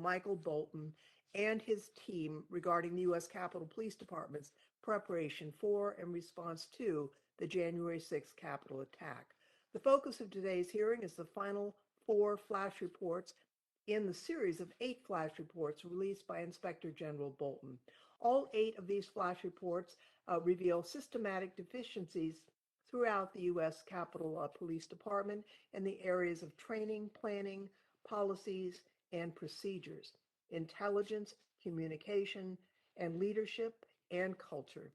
Michael Bolton and his team regarding the U.S. Capitol Police Department's preparation for and response to the January 6th Capitol attack. The focus of today's hearing is the final 4 flash reports in the series of 8 flash reports released by Inspector General Bolton. All 8 of these flash reports reveal systematic deficiencies throughout the U.S. Capitol Police Department in the areas of training, planning, policies, and procedures, intelligence, communication, and leadership and culture.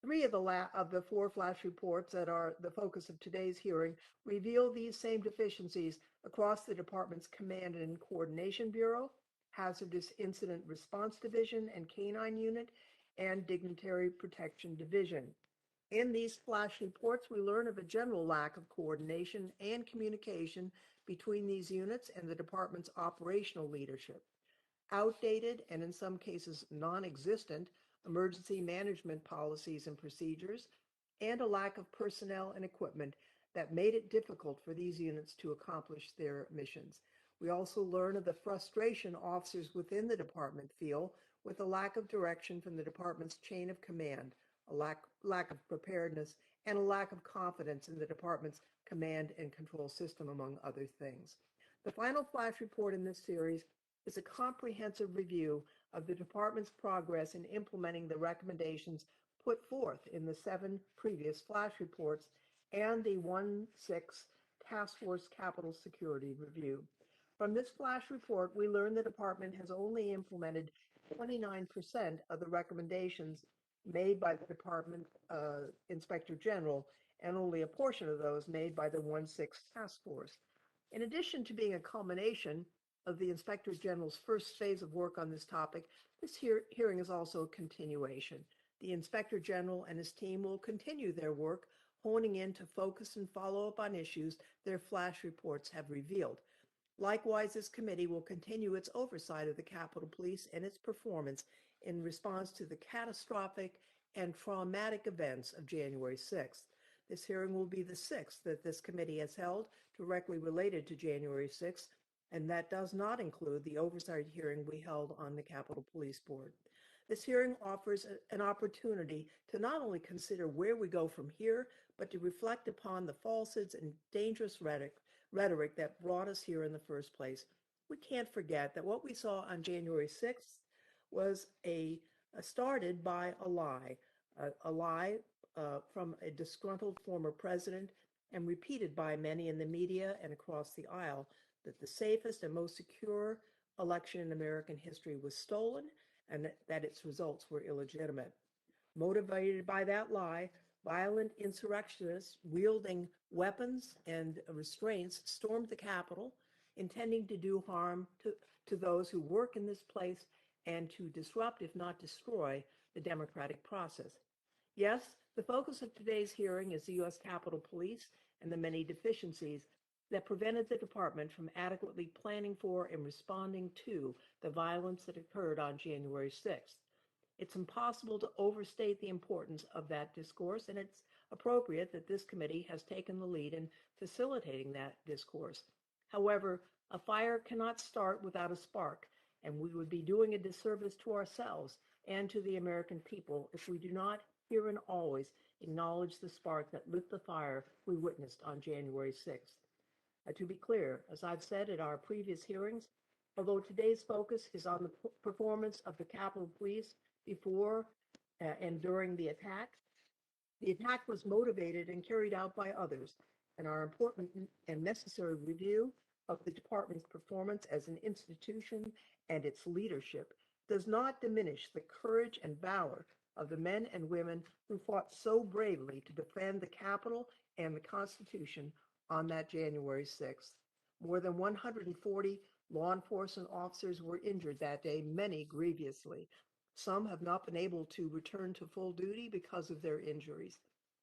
3 of the 4 flash reports that are the focus of today's hearing reveal these same deficiencies across the department's Command and Coordination Bureau, Hazardous Incident Response Division and Canine Unit, and Dignitary Protection Division. In these flash reports, we learn of a general lack of coordination and communication between these units and the department's operational leadership. Outdated and in some cases non-existent emergency management policies and procedures, and a lack of personnel and equipment that made it difficult for these units to accomplish their missions. We also learn of the frustration officers within the department feel with a lack of direction from the department's chain of command, a lack of preparedness, and a lack of confidence in the department's command and control system, among other things. The final flash report in this series is a comprehensive review of the department's progress in implementing the recommendations put forth in the 7 previous flash reports and the 1/6 Task Force Capital Security Review. From this flash report, we learn the department has only implemented 29% of the recommendations made by the department Inspector General, and only a portion of those made by the 1/6 Task Force. In addition to being a culmination of the Inspector General's first phase of work on this topic, this hearing is also a continuation. The Inspector General and his team will continue their work, honing in to focus and follow up on issues their flash reports have revealed. Likewise, this committee will continue its oversight of the Capitol Police and its performance in response to the catastrophic and traumatic events of January 6th. This hearing will be the 6th that this committee has held directly related to January 6th, and that does not include the oversight hearing we held on the Capitol Police Board. This hearing offers an opportunity to not only consider where we go from here, but to reflect upon the falsehoods and dangerous rhetoric that brought us here in the first place. We can't forget that what we saw on January 6th was started by a lie from a disgruntled former president and repeated by many in the media and across the aisle, that the safest and most secure election in American history was stolen and that its results were illegitimate. Motivated by that lie, violent insurrectionists wielding weapons and restraints stormed the Capitol, intending to do harm to those who work in this place and to disrupt, if not destroy, the democratic process. Yes, the focus of today's hearing is the U.S. Capitol Police and the many deficiencies that prevented the department from adequately planning for and responding to the violence that occurred on January 6th. It's impossible to overstate the importance of that discourse, and it's appropriate that this committee has taken the lead in facilitating that discourse. However, a fire cannot start without a spark, and we would be doing a disservice to ourselves and to the American people if we do not here and always acknowledge the spark that lit the fire we witnessed on January 6th. To be clear, as I've said at our previous hearings, although today's focus is on the performance of the Capitol Police before and during the attack was motivated and carried out by others, and our important and necessary review of the department's performance as an institution and its leadership does not diminish the courage and valor of the men and women who fought so bravely to defend the Capitol and the Constitution on that January 6th. More than 140 law enforcement officers were injured that day, many grievously. Some have not been able to return to full duty because of their injuries.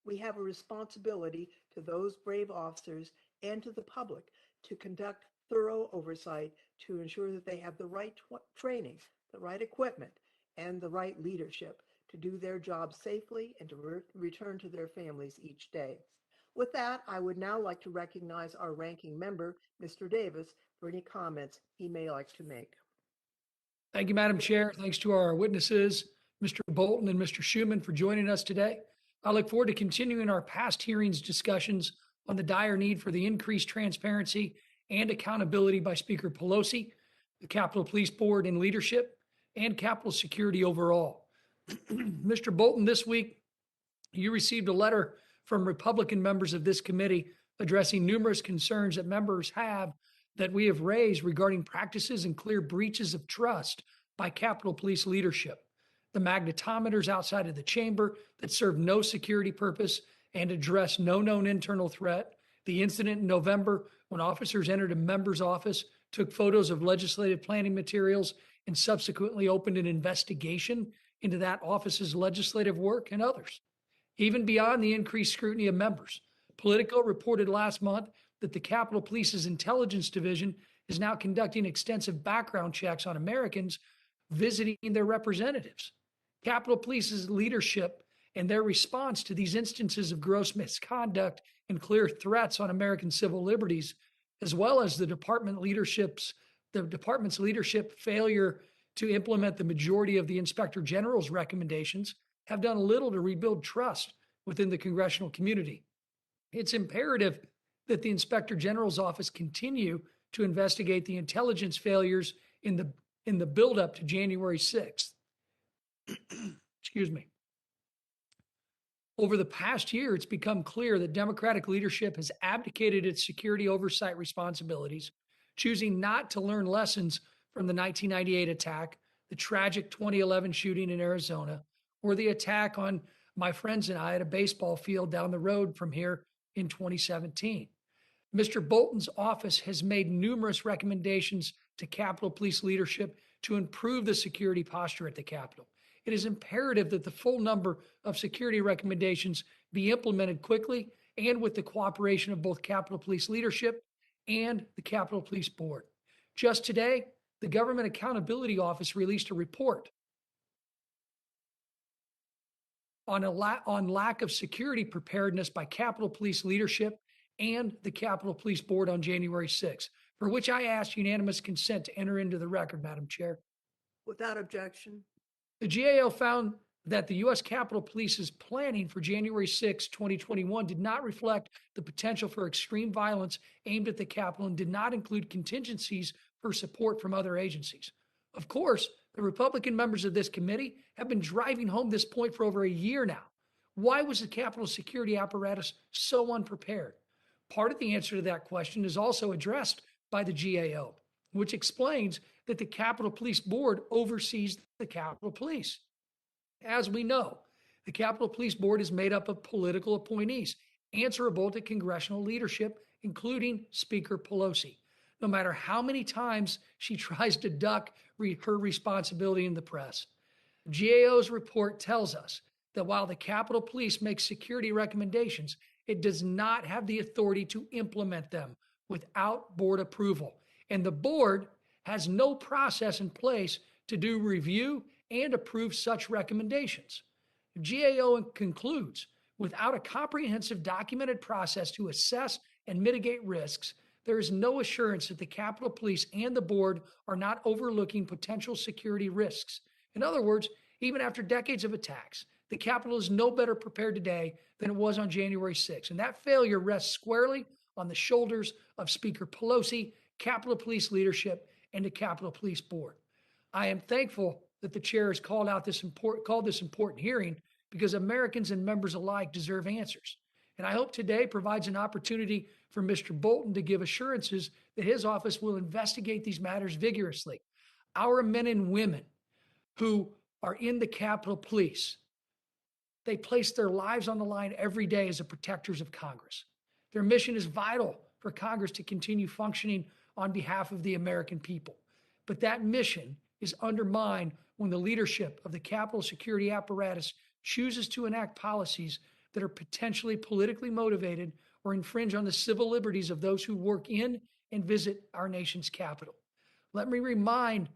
We have a responsibility to those brave officers and to the public to conduct thorough oversight to ensure that they have the right training, the right equipment, and the right leadership to do their job safely and to return to their families each day. With that, I would now like to recognize our ranking member, Mr. Davis, for any comments he may like to make. Thank you, Madam Chair. Thanks to our witnesses, Mr. Bolton and Mr. Schuman, for joining us today. I look forward to continuing our past hearings discussions on the dire need for the increased transparency and accountability by Speaker Pelosi, the Capitol Police Board and leadership, and Capitol security overall. Mr. Bolton, this week, you received a letter from Republican members of this committee addressing numerous concerns that members have that we have raised regarding practices and clear breaches of trust by Capitol Police leadership. The magnetometers outside of the chamber that serve no security purpose and address no known internal threat. The incident in November when officers entered a member's office, took photos of legislative planning materials, and subsequently opened an investigation into that office's legislative work, and others. Even beyond the increased scrutiny of members, Politico reported last month that the Capitol Police's Intelligence Division is now conducting extensive background checks on Americans visiting their representatives. Capitol Police's leadership and their response to these instances of gross misconduct and clear threats on American civil liberties, as well as the department's leadership failure to implement the majority of the Inspector General's recommendations, have done little to rebuild trust within the congressional community. It's imperative that the Inspector General's office continue to investigate the intelligence failures in the buildup to January 6th. Excuse me. Over the past year, it's become clear that Democratic leadership has abdicated its security oversight responsibilities, choosing not to learn lessons from the 1998 attack, the tragic 2011 shooting in Arizona, or the attack on my friends and I at a baseball field down the road from here in 2017. Mr. Bolton's office has made numerous recommendations to Capitol Police leadership to improve the security posture at the Capitol. It is imperative that the full number of security recommendations be implemented quickly and with the cooperation of both Capitol Police leadership and the Capitol Police Board. Just today, the Government Accountability Office released a report on lack of security preparedness by Capitol Police leadership and the Capitol Police Board on January 6th, for which I ask unanimous consent to enter into the record, Madam Chair. Without objection. The GAO found that the U.S. Capitol Police's planning for January 6, 2021 did not reflect the potential for extreme violence aimed at the Capitol and did not include contingencies for support from other agencies. Of course, the Republican members of this committee have been driving home this point for over a year now. Why was the Capitol security apparatus so unprepared? Part of the answer to that question is also addressed by the GAO, which explains that the Capitol Police Board oversees the Capitol Police. As we know, the Capitol Police Board is made up of political appointees, answerable to congressional leadership, including Speaker Pelosi, no matter how many times she tries to duck her responsibility in the press. GAO's report tells us that while the Capitol Police makes security recommendations, it does not have the authority to implement them without board approval. And the board has no process in place to do review and approve such recommendations. GAO concludes, without a comprehensive documented process to assess and mitigate risks, there is no assurance that the Capitol Police and the board are not overlooking potential security risks. In other words, even after decades of attacks, the Capitol is no better prepared today than it was on January 6th. And that failure rests squarely on the shoulders of Speaker Pelosi, Capitol Police leadership, and the Capitol Police Board. I am thankful that the chair has called this important hearing because Americans and members alike deserve answers. And I hope today provides an opportunity for Mr. Bolton to give assurances that his office will investigate these matters vigorously. Our men and women who are in the Capitol Police, they place their lives on the line every day as the protectors of Congress. Their mission is vital for Congress to continue functioning on behalf of the American people. But that mission is undermined when the leadership of the Capitol security apparatus chooses to enact policies that are potentially politically motivated or infringe on the civil liberties of those who work in and visit our nation's capital. Let me remind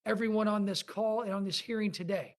everyone on this call and on this hearing today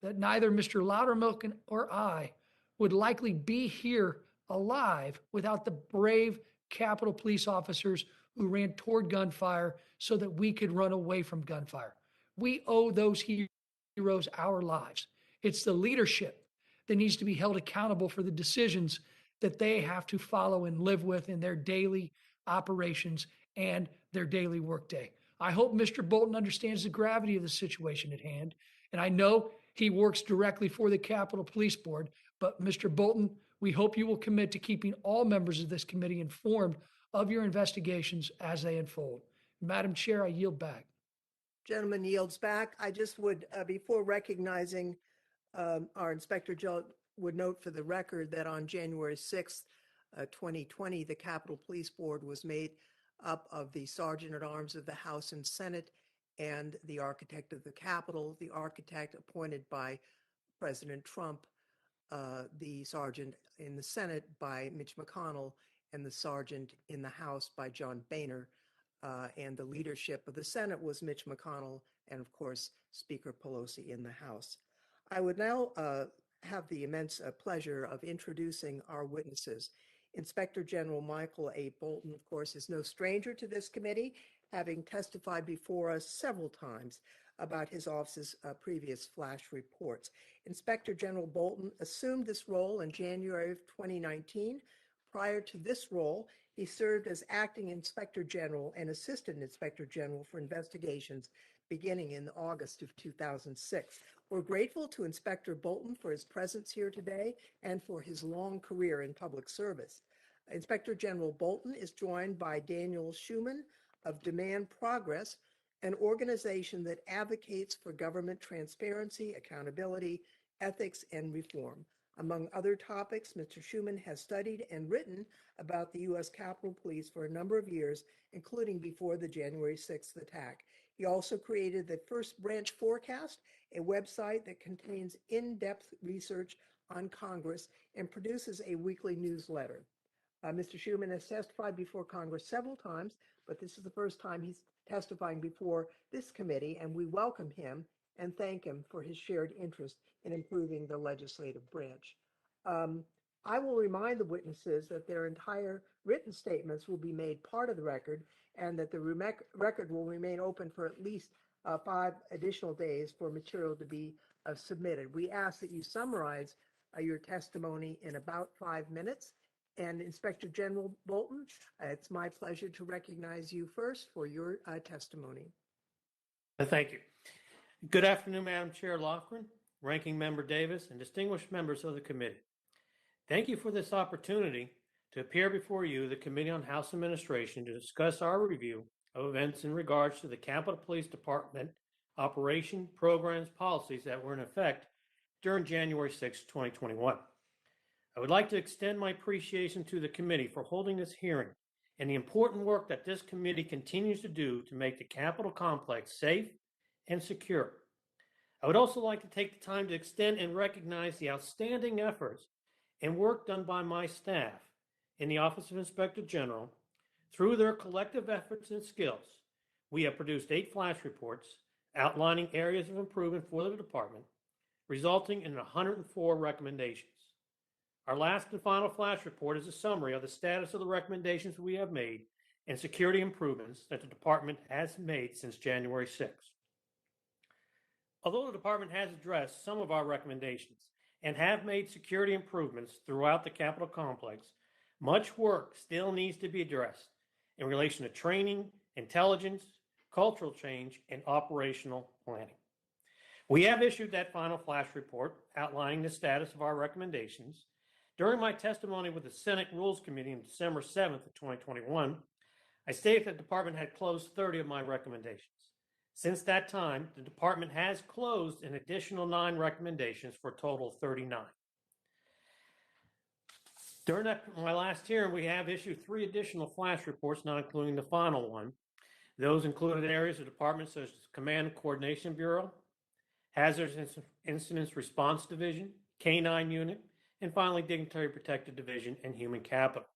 that neither Mr. Loudermilk or I would likely be here alive without the brave Capitol Police officers who ran toward gunfire so that we could run away from gunfire. We owe those heroes our lives. It's the leadership that needs to be held accountable for the decisions that they have to follow and live with in their daily operations and their daily workday. I hope Mr. Bolton understands the gravity of the situation at hand. And I know he works directly for the Capitol Police Board. But Mr. Bolton, we hope you will commit to keeping all members of this committee informed of your investigations as they unfold. Madam Chair, I yield back. Gentleman yields back. I just would, before recognizing our Inspector General, would note for the record that on January 6th, 2020, the Capitol Police Board was made up of the Sergeant at Arms of the House and Senate and the Architect of the Capitol, the architect appointed by President Trump, the Sergeant in the Senate by Mitch McConnell, and the Sergeant in the House by John Boehner. And the leadership of the Senate was Mitch McConnell and, of course, Speaker Pelosi in the House. I would now have the immense pleasure of introducing our witnesses. Inspector General Michael A. Bolton, of course, is no stranger to this committee, having testified before us several times about his office's previous flash reports. Inspector General Bolton assumed this role in January of 2019. Prior to this role, he served as acting Inspector General and Assistant Inspector General for Investigations beginning in August of 2006. We're grateful to Inspector Bolton for his presence here today and for his long career in public service. Inspector General Bolton is joined by Daniel Schuman of Demand Progress, an organization that advocates for government transparency, accountability, ethics, and reform. Among other topics, Mr. Schuman has studied and written about the U.S. Capitol Police for a number of years, including before the January 6th attack. He also created the First Branch Forecast, a website that contains in-depth research on Congress and produces a weekly newsletter. Mr. Schuman has testified before Congress several times, but this is the first time he's testifying before this committee, and we welcome him and thank him for his shared interest in improving the legislative branch. I will remind the witnesses that their entire written statements will be made part of the record and that the record will remain open for at least 5 additional days for material to be submitted. We ask that you summarize your testimony in about 5 minutes. And Inspector General Bolton, it's my pleasure to recognize you first for your testimony. Thank you. Good afternoon, Madam Chair Loughran, Ranking Member Davis, and distinguished members of the committee. Thank you for this opportunity to appear before you, the Committee on House Administration, to discuss our review of events in regards to the Capitol Police Department operation, programs, policies that were in effect during January 6, 2021. I would like to extend my appreciation to the committee for holding this hearing and the important work that this committee continues to do to make the Capitol complex safe and secure. I would also like to take the time to extend and recognize the outstanding efforts and work done by my staff in the Office of Inspector General. Through their collective efforts and skills, we have produced 8 flash reports outlining areas of improvement for the department, resulting in 104 recommendations. Our last and final flash report is a summary of the status of the recommendations we have made and security improvements that the department has made since January 6th. Although the department has addressed some of our recommendations and have made security improvements throughout the Capitol complex, much work still needs to be addressed in relation to training, intelligence, cultural change, and operational planning. We have issued that final flash report outlining the status of our recommendations. During my testimony with the Senate Rules Committee on December 7th of 2021, I stated that the department had closed 30 of my recommendations. Since that time, the department has closed an additional 9 recommendations for a total of 39. During my last hearing, we have issued 3 additional flash reports, not including the final one. Those included areas of departments such as Command and Coordination Bureau, Hazardous Incidents Response Division, K-9 Unit, and finally Dignitary Protected Division and Human Capital.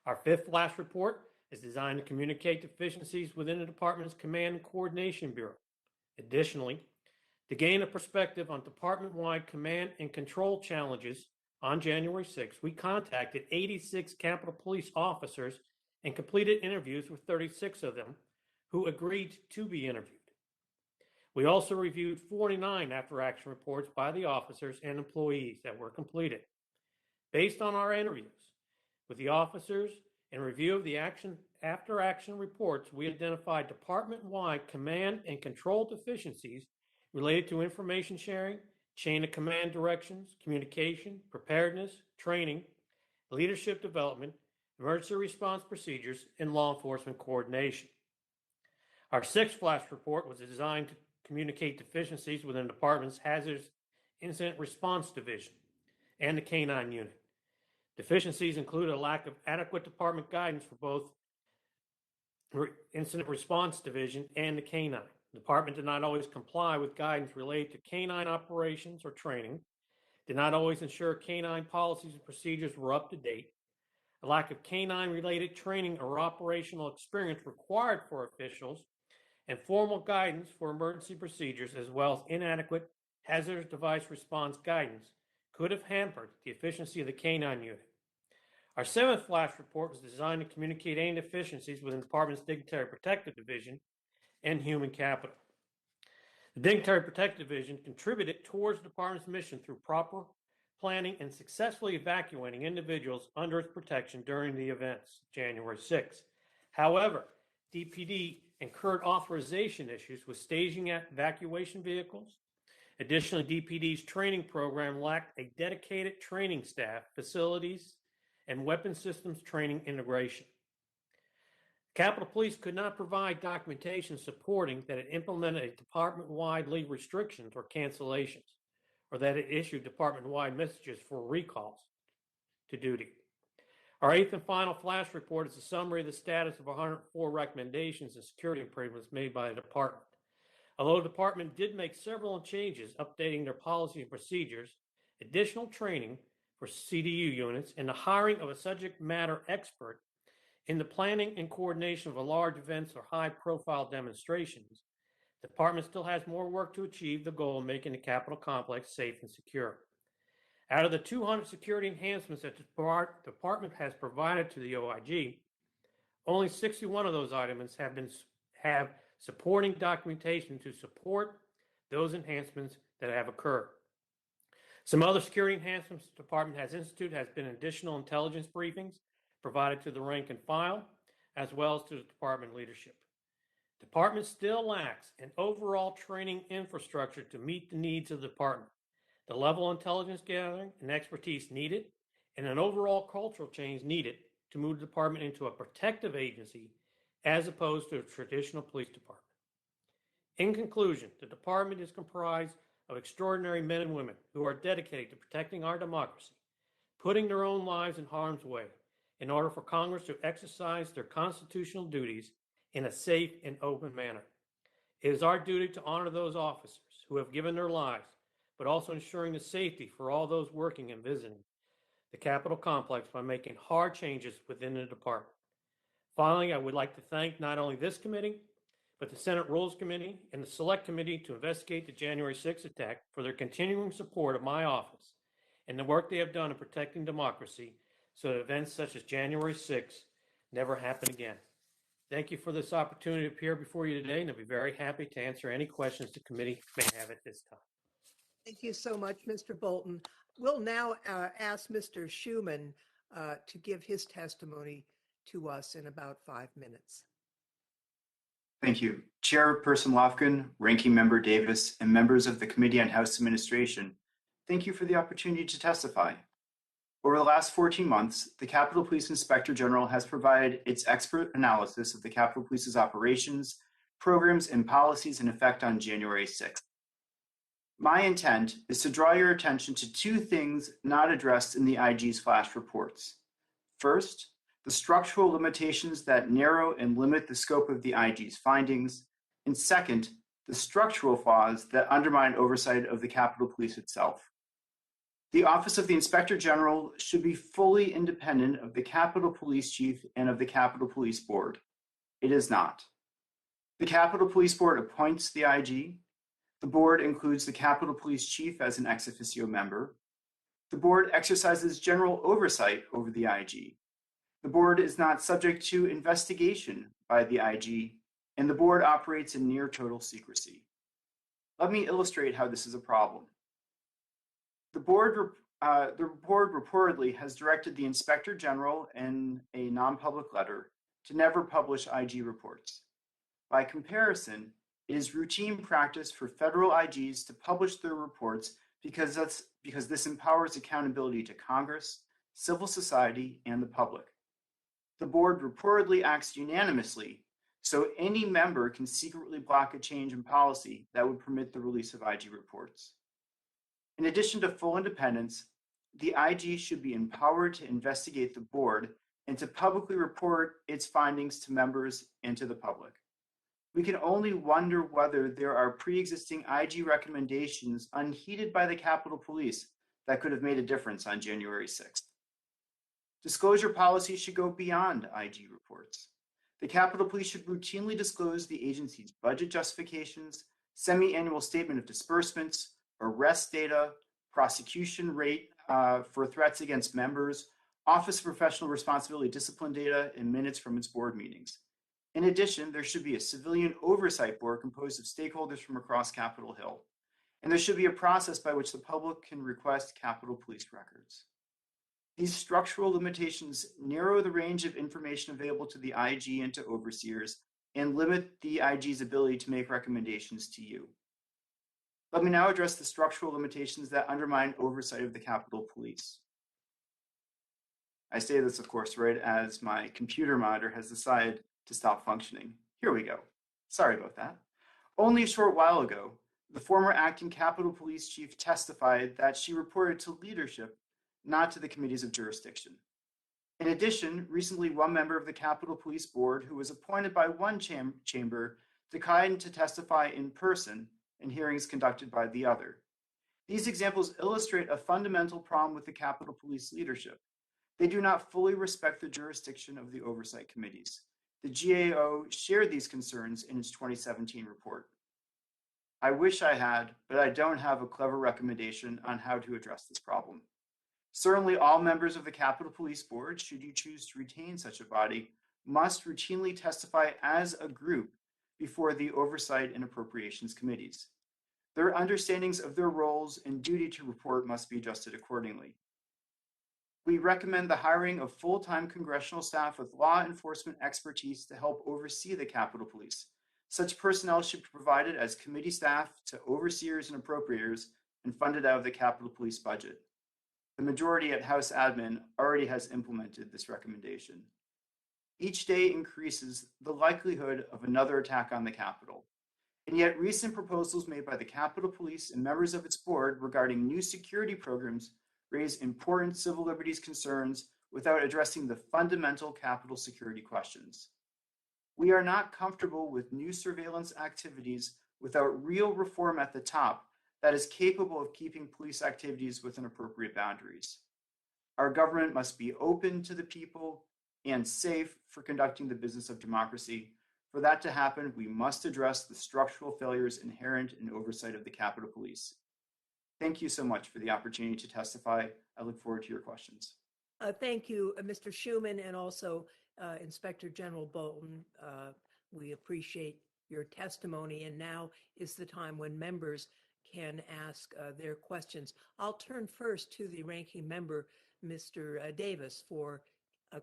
Our 5th flash report is designed to communicate deficiencies within the department's Command and Coordination Bureau. Additionally, to gain a perspective on department-wide command and control challenges on January 6th, we contacted 86 Capitol Police officers and completed interviews with 36 of them who agreed to be interviewed. We also reviewed 49 after-action reports by the officers and employees that were completed. Based on our interviews with the officers and review of the after-action reports, we identified department-wide command and control deficiencies related to information sharing, chain of command directions, communication, preparedness, training, leadership development, emergency response procedures, and law enforcement coordination. Our sixth flash report was designed to communicate deficiencies within the department's Hazardous Incident Response Division and the K-9 unit. Deficiencies include a lack of adequate department guidance for both Incident Response Division and the K-9. The department did not always comply with guidance related to K-9 operations or training, did not always ensure K-9 policies and procedures were up to date, a lack of K-9 related training or operational experience required for officials, and formal guidance for emergency procedures, as well as inadequate hazardous device response guidance, could have hampered the efficiency of the K-9 unit. Our seventh flash report was designed to communicate any deficiencies within the department's Dignitary Protective Division and Human Capital. The Dignitary Protective Division contributed towards the department's mission through proper planning and successfully evacuating individuals under its protection during the events, January 6th. However, DPD incurred authorization issues with staging evacuation vehicles. Additionally, DPD's training program lacked a dedicated training staff, facilities, and weapon systems training integration. Capitol Police could not provide documentation supporting that it implemented a department-wide leave restrictions or cancellations, or that it issued department-wide messages for recalls to duty. Our eighth and final flash report is a summary of the status of 104 recommendations and security improvements made by the department. Although the department did make several changes updating their policies and procedures, additional training for CDU units, and the hiring of a subject matter expert in the planning and coordination of large events or high-profile demonstrations, the department still has more work to achieve the goal of making the Capitol complex safe and secure. Out of the 200 security enhancements that the department has provided to the OIG, only 61 of those items have supporting documentation to support those enhancements that have occurred. Some other security enhancements the department has instituted has been additional intelligence briefings provided to the rank and file, as well as to the department leadership. The department still lacks an overall training infrastructure to meet the needs of the department, the level of intelligence gathering and expertise needed, and an overall cultural change needed to move the department into a protective agency as opposed to a traditional police department. In conclusion, the department is comprised of extraordinary men and women who are dedicated to protecting our democracy, putting their own lives in harm's way in order for Congress to exercise their constitutional duties in a safe and open manner. It is our duty to honor those officers who have given their lives, but also ensuring the safety for all those working and visiting the Capitol complex by making hard changes within the department. Finally, I would like to thank not only this committee, but the Senate Rules Committee and the Select Committee to investigate the January 6th attack for their continuing support of my office and the work they have done in protecting democracy so that events such as January 6th never happen again. Thank you for this opportunity to appear before you today, and I'll be very happy to answer any questions the committee may have at this time. Thank you so much, Mr. Bolton. We'll now ask Mr. Schuman to give his testimony to us in about 5 minutes. Thank you. Chairperson Lofgren, Ranking Member Davis, and members of the Committee on House Administration, thank you for the opportunity to testify. Over the last 14 months, the Capitol Police Inspector General has provided its expert analysis of the Capitol Police's operations, programs, and policies in effect on January 6th. My intent is to draw your attention to two things not addressed in the IG's flash reports. First, the structural limitations that narrow and limit the scope of the IG's findings, and second, the structural flaws that undermine oversight of the Capitol Police itself. The Office of the Inspector General should be fully independent of the Capitol Police Chief and of the Capitol Police Board. It is not. The Capitol Police Board appoints the IG. The board includes the Capitol Police Chief as an ex officio member. The board exercises general oversight over the IG. The board is not subject to investigation by the IG, and the board operates in near total secrecy. Let me illustrate how this is a problem. The report reportedly has directed the Inspector General in a non-public letter to never publish IG reports. By comparison, it is routine practice for federal IGs to publish their reports because this empowers accountability to Congress, civil society, and the public. The board reportedly acts unanimously, so any member can secretly block a change in policy that would permit the release of IG reports. In addition to full independence, the IG should be empowered to investigate the board and to publicly report its findings to members and to the public. We can only wonder whether there are pre-existing IG recommendations unheeded by the Capitol Police that could have made a difference on January 6th. Disclosure policy should go beyond IG reports. The Capitol Police should routinely disclose the agency's budget justifications, semi-annual statement of disbursements, arrest data, prosecution rate for threats against members, Office of Professional Responsibility discipline data, and minutes from its board meetings. In addition, there should be a civilian oversight board composed of stakeholders from across Capitol Hill. And there should be a process by which the public can request Capitol Police records. These structural limitations narrow the range of information available to the IG and to overseers and limit the IG's ability to make recommendations to you. Let me now address the structural limitations that undermine oversight of the Capitol Police. I say this, of course, right as my computer monitor has decided to stop functioning. Here we go. Sorry about that. Only a short while ago, the former acting Capitol Police chief testified that she reported to leadership, not to the committees of jurisdiction. In addition, recently one member of the Capitol Police Board who was appointed by one chamber declined to testify in person in hearings conducted by the other. These examples illustrate a fundamental problem with the Capitol Police leadership. They do not fully respect the jurisdiction of the oversight committees. The GAO shared these concerns in its 2017 report. I wish I had, but I don't have a clever recommendation on how to address this problem. Certainly, all members of the Capitol Police Board, should you choose to retain such a body, must routinely testify as a group before the Oversight and Appropriations Committees. Their understandings of their roles and duty to report must be adjusted accordingly. We recommend the hiring of full-time congressional staff with law enforcement expertise to help oversee the Capitol Police. Such personnel should be provided as committee staff to overseers and appropriators and funded out of the Capitol Police budget. The majority at House Admin already has implemented this recommendation. Each day increases the likelihood of another attack on the Capitol. And yet recent proposals made by the Capitol Police and members of its board regarding new security programs raise important civil liberties concerns without addressing the fundamental Capitol security questions. We are not comfortable with new surveillance activities without real reform at the top that is capable of keeping police activities within appropriate boundaries. Our government must be open to the people and safe for conducting the business of democracy. For that to happen, we must address the structural failures inherent in oversight of the Capitol Police. Thank you so much for the opportunity to testify. I look forward to your questions. Thank you, Mr. Schuman, and also Inspector General Bolton. We appreciate your testimony, and now is the time when members can ask their questions. I'll turn first to the ranking member, Mr. Davis, for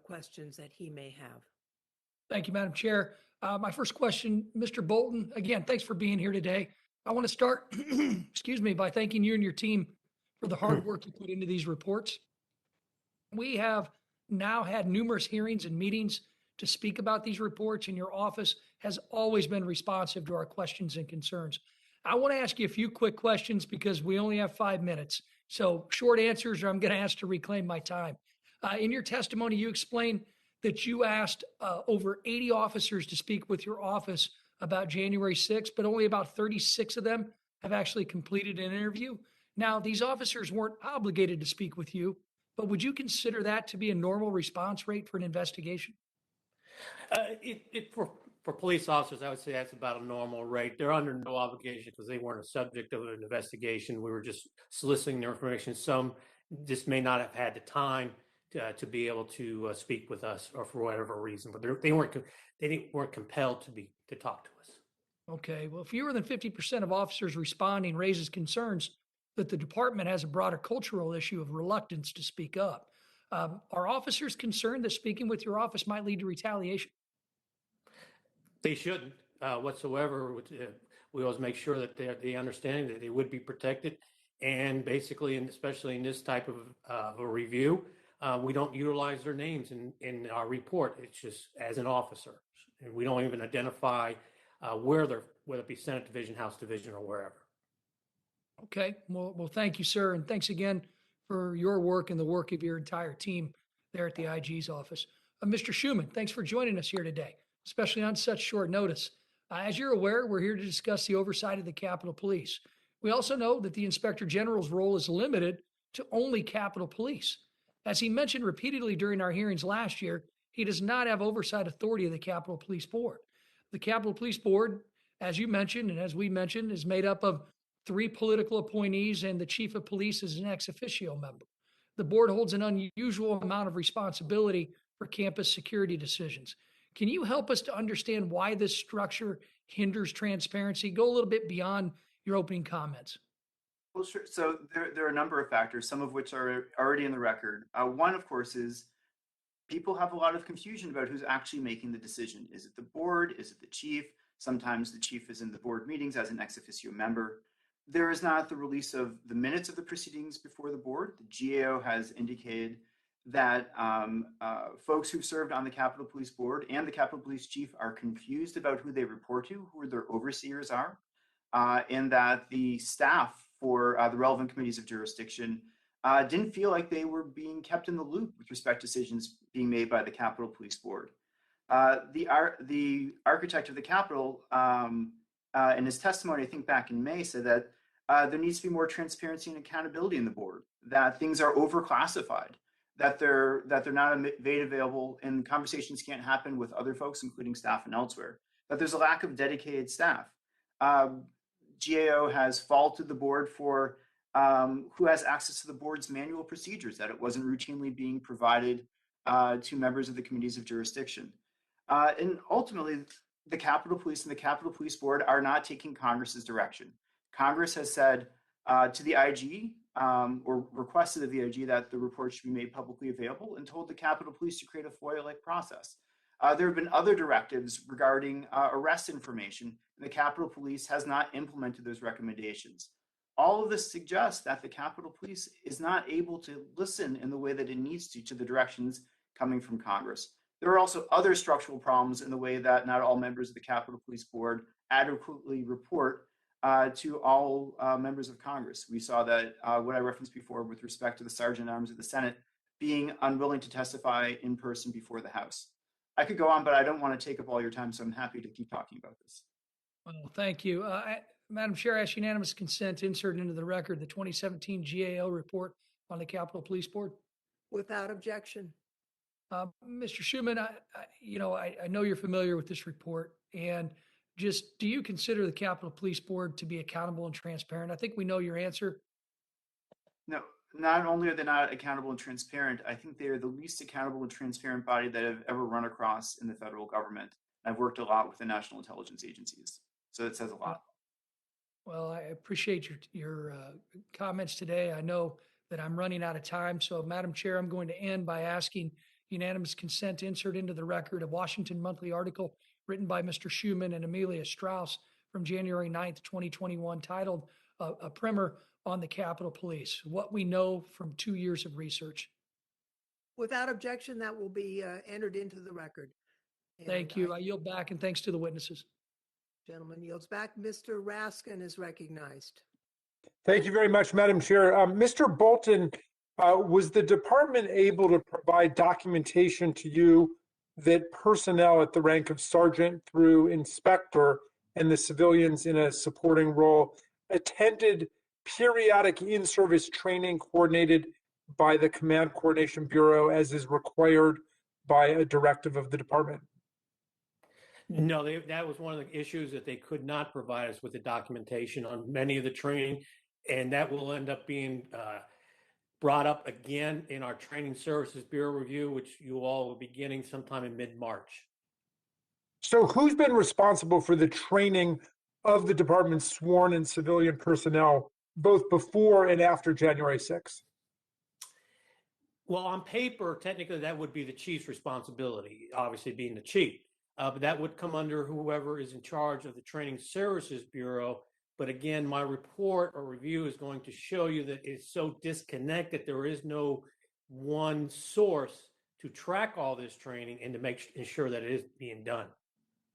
questions that he may have. Thank you, Madam Chair. My first question, Mr. Bolton, again, thanks for being here today. I want to start, excuse me, by thanking you and your team for the hard work you put into these reports. We have now had numerous hearings and meetings to speak about these reports, and your office has always been responsive to our questions and concerns. I want to ask you a few quick questions because we only have 5 minutes. So short answers, or I'm going to ask to reclaim my time. In your testimony, you explained that you asked over 80 officers to speak with your office about January 6th, but only about 36 of them have actually completed an interview. Now, these officers weren't obligated to speak with you, but would you consider that to be a normal response rate for an investigation? For police officers, I would say that's about a normal rate. They're under no obligation because they weren't a subject of an investigation. We were just soliciting their information. Some just may not have had the time to be able to speak with us, or for whatever reason, but they weren't compelled to talk to us. Okay, well, fewer than 50% of officers responding raises concerns that the department has a broader cultural issue of reluctance to speak up. Are officers concerned that speaking with your office might lead to retaliation? They shouldn't whatsoever. We always make sure that they understanding that they would be protected. And basically, and especially in this type of a review, we don't utilize their names in our report. It's just as an officer. And we don't even identify whether it be Senate Division, House Division, or wherever. Okay, well, thank you, sir. And thanks again for your work and the work of your entire team there at the IG's office. Mr. Schuman, thanks for joining us here today, especially on such short notice. As you're aware, we're here to discuss the oversight of the Capitol Police. We also know that the Inspector General's role is limited to only Capitol Police. As he mentioned repeatedly during our hearings last year, he does not have oversight authority of the Capitol Police Board. The Capitol Police Board, as you mentioned and as we mentioned, is made up of 3 political appointees, and the chief of police is an ex officio member. The board holds an unusual amount of responsibility for campus security decisions. Can you help us to understand why this structure hinders transparency? Go a little bit beyond your opening comments. Well, sure. So there are a number of factors, some of which are already in the record. One, of course, is people have a lot of confusion about who's actually making the decision. Is it the board? Is it the chief? Sometimes the chief is in the board meetings as an ex officio member. There is not the release of the minutes of the proceedings before the board. The GAO has indicated that folks who've served on the Capitol Police Board and the Capitol Police Chief are confused about who they report to, who their overseers are, and that the staff for the relevant committees of jurisdiction didn't feel like they were being kept in the loop with respect to decisions being made by the Capitol Police Board. The architect of the Capitol, in his testimony, I think back in May, said that there needs to be more transparency and accountability in the board, that things are overclassified, that they're not made available and conversations can't happen with other folks, including staff and elsewhere, that there's a lack of dedicated staff. GAO has faulted the board for who has access to the board's manual procedures, that it wasn't routinely being provided to members of the committees of jurisdiction. And ultimately, the Capitol Police and the Capitol Police Board are not taking Congress's direction. Congress has said to the IG, or requested of the IG, that the report should be made publicly available, and told the Capitol Police to create a FOIA-like process. There have been other directives regarding arrest information, and the Capitol Police has not implemented those recommendations. All of this suggests that the Capitol Police is not able to listen in the way that it needs to the directions coming from Congress. There are also other structural problems in the way that not all members of the Capitol Police Board adequately report to all members of Congress. We saw that what I referenced before with respect to the Sergeant at Arms of the Senate being unwilling to testify in person before the House. I could go on, but I don't want to take up all your time, so I'm happy to keep talking about this. Well, thank you. Madam Chair, I ask unanimous consent to insert into the record the 2017 GAO report on the Capitol Police Board. Without objection. Mr. Schuman, I know you're familiar with this report, and just do you consider the Capitol Police Board to be accountable and transparent? I think we know your answer. No, not only are they not accountable and transparent, I think they are the least accountable and transparent body that I've ever run across in the federal government. I've worked a lot with the national intelligence agencies, so it says a lot. Well, I appreciate your comments today. I know that I'm running out of time, so Madam Chair, I'm going to end by asking unanimous consent to insert into the record a Washington Monthly article written by Mr. Schuman and Amelia Strauss from January 9th, 2021, titled A Primer on the Capitol Police, What We Know from 2 Years of Research. Without objection, that will be entered into the record. Thank you. I yield back, and thanks to the witnesses. Gentleman yields back. Mr. Raskin is recognized. Thank you very much, Madam Chair. Mr. Bolton, was the department able to provide documentation to you that personnel at the rank of sergeant through inspector and the civilians in a supporting role attended periodic in-service training coordinated by the Command Coordination Bureau as is required by a directive of the department? No, that was one of the issues, that they could not provide us with the documentation on many of the training, and that will end up being brought up again in our Training Services Bureau review, which you all will be getting sometime in mid-March. So who's been responsible for the training of the department's sworn and civilian personnel, both before and after January 6th? Well, on paper, technically, that would be the chief's responsibility, obviously being the chief. But that would come under whoever is in charge of the Training Services Bureau. But again, my report or review is going to show you that it's so disconnected. There is no one source to track all this training and to ensure that it is being done.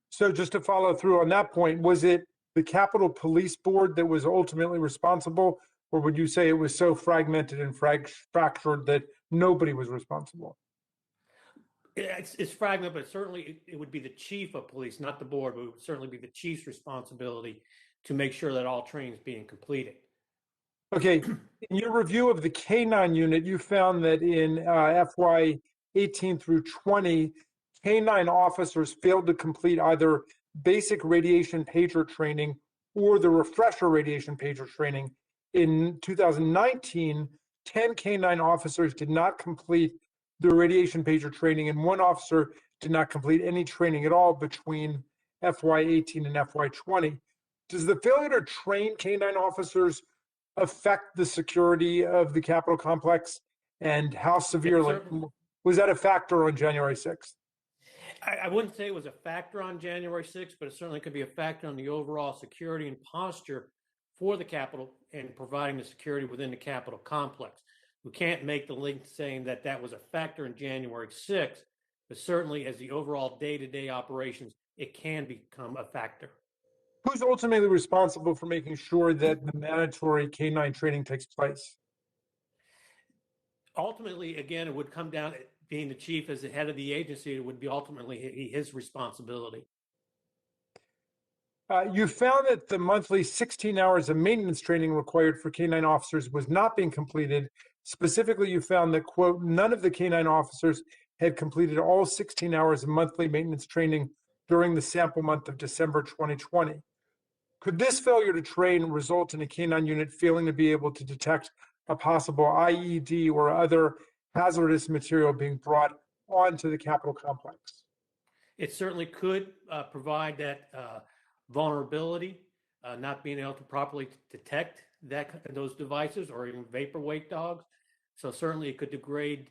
So just to follow through on that point, was it the Capitol Police Board that was ultimately responsible, or would you say it was so fragmented and fractured that nobody was responsible? It's fragmented, but certainly it would be the chief of police, not the board, but it would certainly be the chief's responsibility to make sure that all training is being completed. Okay, in your review of the K-9 unit, you found that in FY 18 through 20, K-9 officers failed to complete either basic radiation pager training or the refresher radiation pager training. In 2019, 10 K-9 officers did not complete the radiation pager training, and one officer did not complete any training at all between FY 18 and FY 20. Does the failure to train K-9 officers affect the security of the Capitol complex, and how severely was that a factor on January 6th? I wouldn't say it was a factor on January 6th, but it certainly could be a factor on the overall security and posture for the Capitol and providing the security within the Capitol complex. We can't make the link saying that that was a factor in January 6th, but certainly as the overall day-to-day operations, it can become a factor. Who's ultimately responsible for making sure that the mandatory K-9 training takes place? Ultimately, again, it would come down to being the chief as the head of the agency. It would be ultimately his responsibility. You found that the monthly 16 hours of maintenance training required for K-9 officers was not being completed. Specifically, you found that, quote, none of the K-9 officers had completed all 16 hours of monthly maintenance training during the sample month of December 2020. Could this failure to train result in a K-9 unit failing to be able to detect a possible IED or other hazardous material being brought onto the Capitol complex? It certainly could provide that vulnerability, not being able to properly detect those devices or even vaporwave dogs. So certainly it could degrade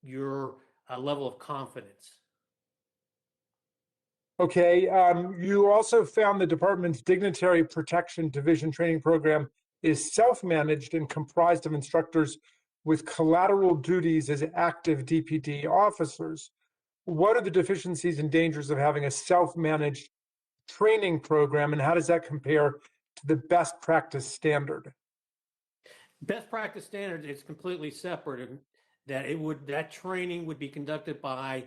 your level of confidence. Okay, you also found the department's Dignitary Protection Division training program is self-managed and comprised of instructors with collateral duties as active DPD officers. What are the deficiencies and dangers of having a self-managed training program, and how does that compare to the best practice standard? Best practice standard is completely separate, and that training would be conducted by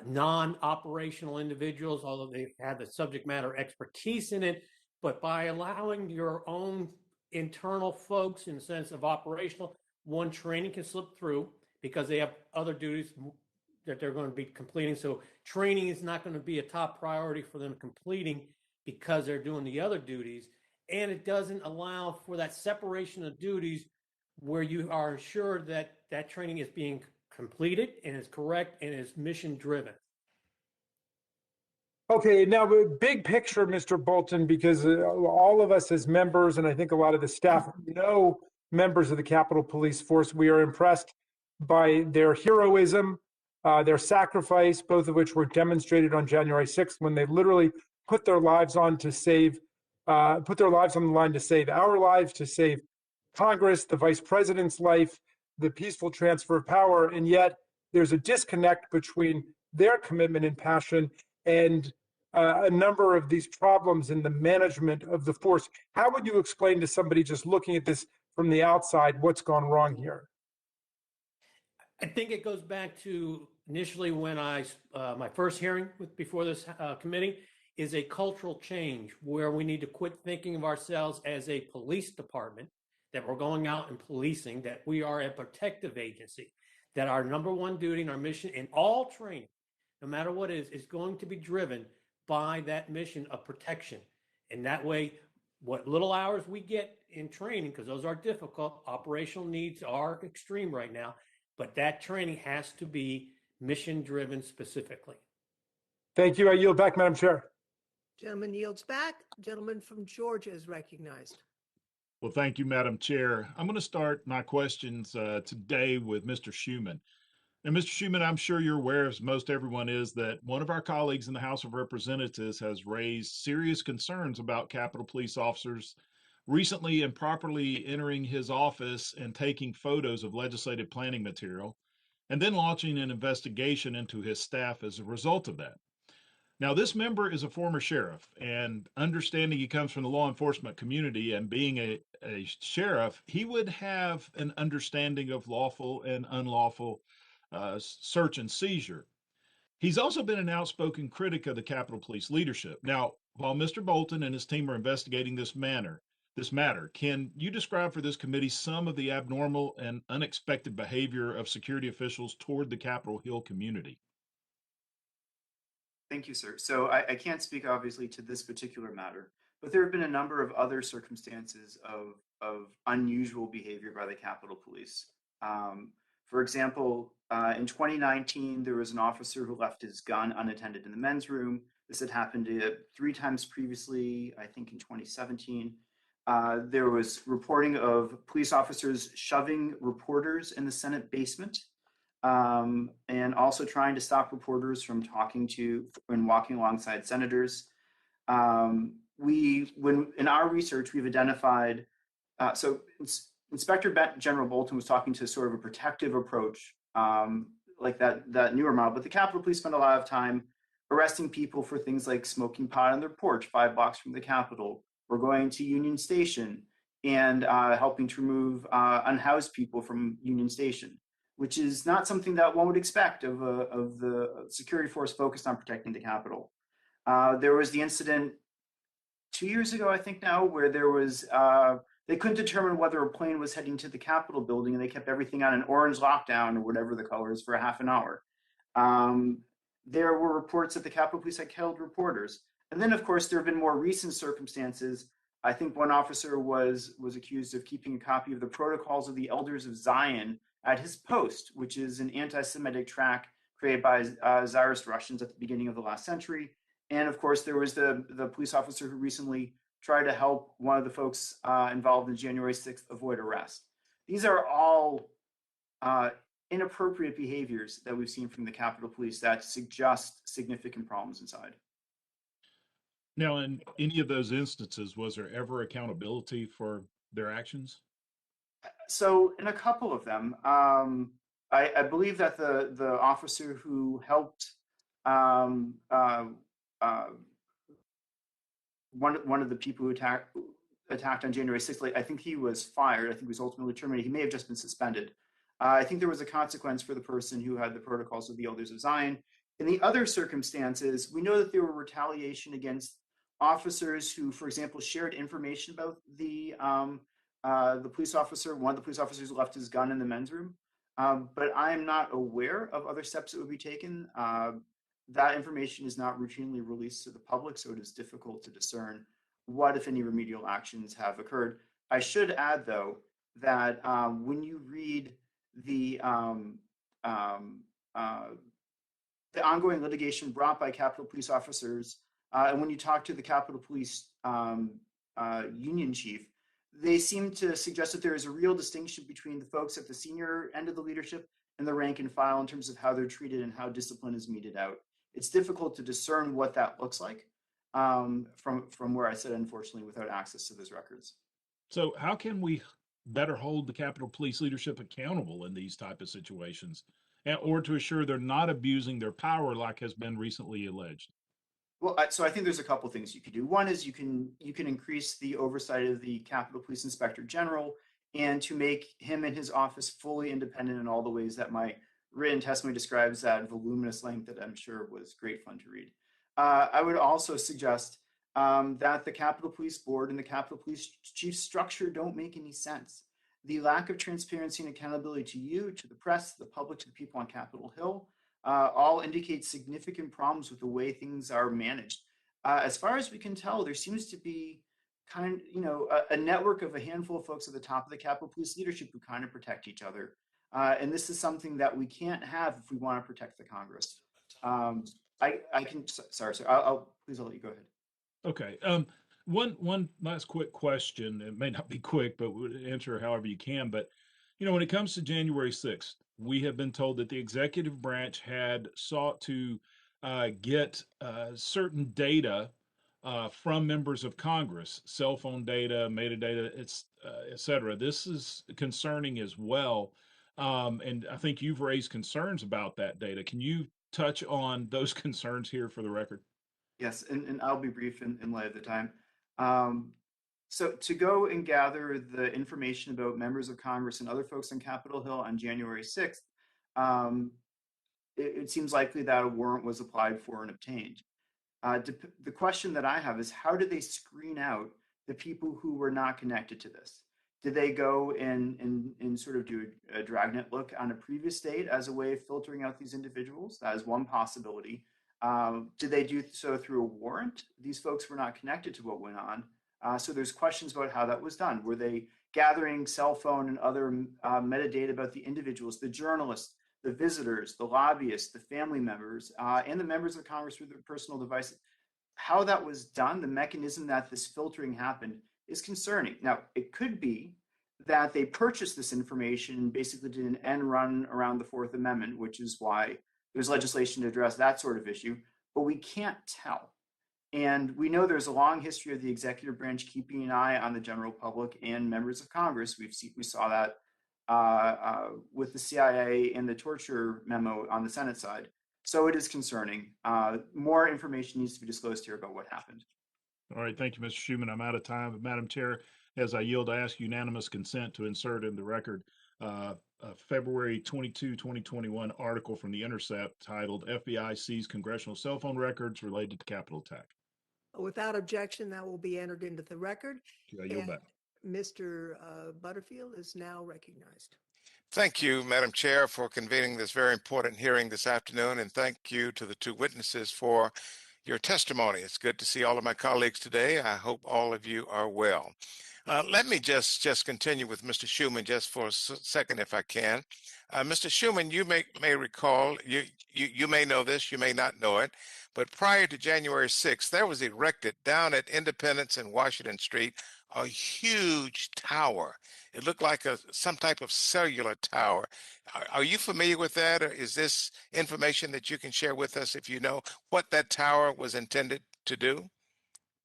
non-operational individuals, although they have the subject matter expertise in it, but by allowing your own internal folks in the sense of operational, one training can slip through because they have other duties that they're going to be completing. So training is not going to be a top priority for them completing because they're doing the other duties. And it doesn't allow for that separation of duties where you are assured that that training is being completed and is correct and is mission driven. Okay, now big picture, Mr. Bolton, because all of us as members, and I think a lot of the staff know members of the Capitol Police Force, we are impressed by their heroism, their sacrifice, both of which were demonstrated on January 6th when they literally put their lives on to save, put their lives on the line to save our lives, to save Congress, the vice president's life, the peaceful transfer of power. And yet there's a disconnect between their commitment and passion and a number of these problems in the management of the force. How would you explain to somebody just looking at this from the outside what's gone wrong here? I think it goes back to initially when my first hearing before this committee is a cultural change where we need to quit thinking of ourselves as a police department, that we're going out and policing, that we are a protective agency, that our number one duty and our mission in all training, no matter what it is going to be driven by that mission of protection. And that way, what little hours we get in training, because those are difficult, operational needs are extreme right now, but that training has to be mission driven specifically. Thank you. I yield back, Madam Chair. Gentleman yields back. Gentleman from Georgia is recognized. Well, thank you, Madam Chair. I'm going to start my questions today with Mr. Schuman. And Mr. Schuman, I'm sure you're aware, as most everyone is, that one of our colleagues in the House of Representatives has raised serious concerns about Capitol Police officers recently improperly entering his office and taking photos of legislative planning material, and then launching an investigation into his staff as a result of that. Now, this member is a former sheriff, and understanding he comes from the law enforcement community and being a sheriff, he would have an understanding of lawful and unlawful search and seizure. He's also been an outspoken critic of the Capitol Police leadership. Now, while Mr. Bolton and his team are investigating this matter, can you describe for this committee some of the abnormal and unexpected behavior of security officials toward the Capitol Hill community? Thank you, sir. So I can't speak obviously to this particular matter, but there have been a number of other circumstances of unusual behavior by the Capitol Police. For example, in 2019, there was an officer who left his gun unattended in the men's room. This had happened 3 times previously, I think in 2017. There was reporting of police officers shoving reporters in the Senate basement. And also trying to stop reporters from talking to and walking alongside senators. In our research, we've identified, Inspector General Bolton was talking to sort of a protective approach, like that newer model, but the Capitol Police spend a lot of time arresting people for things like smoking pot on their porch 5 blocks from the Capitol, or going to Union Station and helping to remove unhoused people from Union Station, which is not something that one would expect of the security force focused on protecting the Capitol. There was the incident 2 years ago, I think now, where there was, they couldn't determine whether a plane was heading to the Capitol building, and they kept everything on an orange lockdown or whatever the color is for a half an hour. There were reports that the Capitol Police had killed reporters. And then, of course, there have been more recent circumstances. I think one officer was accused of keeping a copy of the Protocols of the Elders of Zion at his post, which is an anti-Semitic tract created by Tsarist Russians at the beginning of the last century. And of course, there was the police officer who recently tried to help one of the folks involved in January 6th avoid arrest. These are all inappropriate behaviors that we've seen from the Capitol Police that suggest significant problems inside. Now, in any of those instances, was there ever accountability for their actions? So in a couple of them, I believe that the officer who helped one of the people who attacked on January 6th, I think he was fired. I think he was ultimately terminated. He may have just been suspended. I think there was a consequence for the person who had the Protocols of the Elders of Zion. In the other circumstances, we know that there were retaliation against officers who, for example, shared information about the police officer. One of the police officers left his gun in the men's room, but I am not aware of other steps that would be taken. That information is not routinely released to the public, so it is difficult to discern what, if any, remedial actions have occurred. I should add, though, that when you read the ongoing litigation brought by Capitol Police officers, and when you talk to the Capitol Police union chief, they seem to suggest that there is a real distinction between the folks at the senior end of the leadership and the rank and file in terms of how they're treated and how discipline is meted out. It's difficult to discern what that looks like from where I sit, unfortunately, without access to those records. So how can we better hold the Capitol Police leadership accountable in these type of situations, or to assure they're not abusing their power like has been recently alleged? Well, so I think there's a couple things you could do. One is you can increase the oversight of the Capitol Police Inspector General, and to make him and his office fully independent in all the ways that my written testimony describes, that voluminous length that I'm sure was great fun to read. I would also suggest that the Capitol Police Board and the Capitol Police Chief structure don't make any sense. The lack of transparency and accountability to you, to the press, the public, to the people on Capitol Hill, all indicate significant problems with the way things are managed. As far as we can tell, there seems to be a network of a handful of folks at the top of the Capitol Police leadership who kind of protect each other. And this is something that we can't have if we want to protect the Congress. Sorry, sir. I'll let you go ahead. Okay. One last quick question. It may not be quick, but we'll answer however you can. But when it comes to January 6th, we have been told that the executive branch had sought to get certain data from members of Congress, cell phone data, metadata, et cetera. This is concerning as well. And I think you've raised concerns about that data. Can you touch on those concerns here for the record? Yes, and I'll be brief in light of the time. Um, so to go and gather the information about members of Congress and other folks on Capitol Hill on January 6th, um, it seems likely that a warrant was applied for and obtained. The question that I have is, how did they screen out the people who were not connected to this? Did they go and sort of do a dragnet look on a previous date as a way of filtering out these individuals? That is one possibility. Did they do so through a warrant? These folks were not connected to what went on. So there's questions about how that was done. Were they gathering cell phone and other metadata about the individuals, the journalists, the visitors, the lobbyists, the family members, and the members of Congress with their personal devices? How that was done, the mechanism that this filtering happened, is concerning. Now, it could be that they purchased this information and basically did an end run around the Fourth Amendment, which is why there's legislation to address that sort of issue, but we can't tell. And we know there's a long history of the executive branch keeping an eye on the general public and members of Congress. We saw that with the CIA and the torture memo on the Senate side. So it is concerning. More information needs to be disclosed here about what happened. All right. Thank you, Mr. Schuman. I'm out of time. But Madam Chair, as I yield, I ask unanimous consent to insert in the record February 22, 2021 article from The Intercept titled FBI Seized Congressional Cell Phone Records Related to Capitol Attack. Without objection, that will be entered into the record. I yield back. Mr. Butterfield is now recognized. Thank you, Madam Chair, for convening this very important hearing this afternoon, and thank you to the two witnesses for your testimony. It's good to see all of my colleagues today. I hope all of you are well. Let me just continue with Mr. Schuman just for a second, if I can. Mr. Schuman, you may recall, you may know this, you may not know it, but prior to January 6th, there was erected down at Independence and Washington Street a huge tower. It looked like some type of cellular tower. Are you familiar with that, or is this information that you can share with us if you know what that tower was intended to do?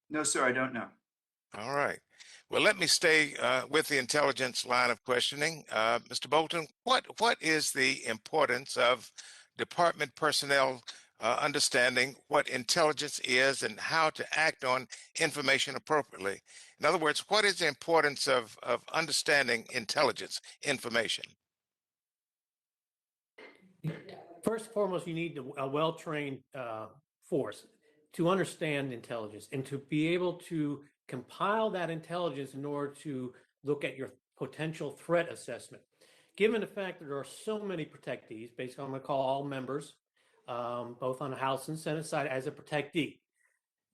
No, sir, I don't know. All right. Well, let me stay with the intelligence line of questioning. Mr. Bolton, what is the importance of department personnel understanding what intelligence is and how to act on information appropriately? In other words, what is the importance of understanding intelligence information? First and foremost, you need a well-trained force to understand intelligence and to be able to compile that intelligence in order to look at your potential threat assessment. Given the fact that there are so many protectees, basically I'm going to call all members, both on the House and Senate side, as a protectee.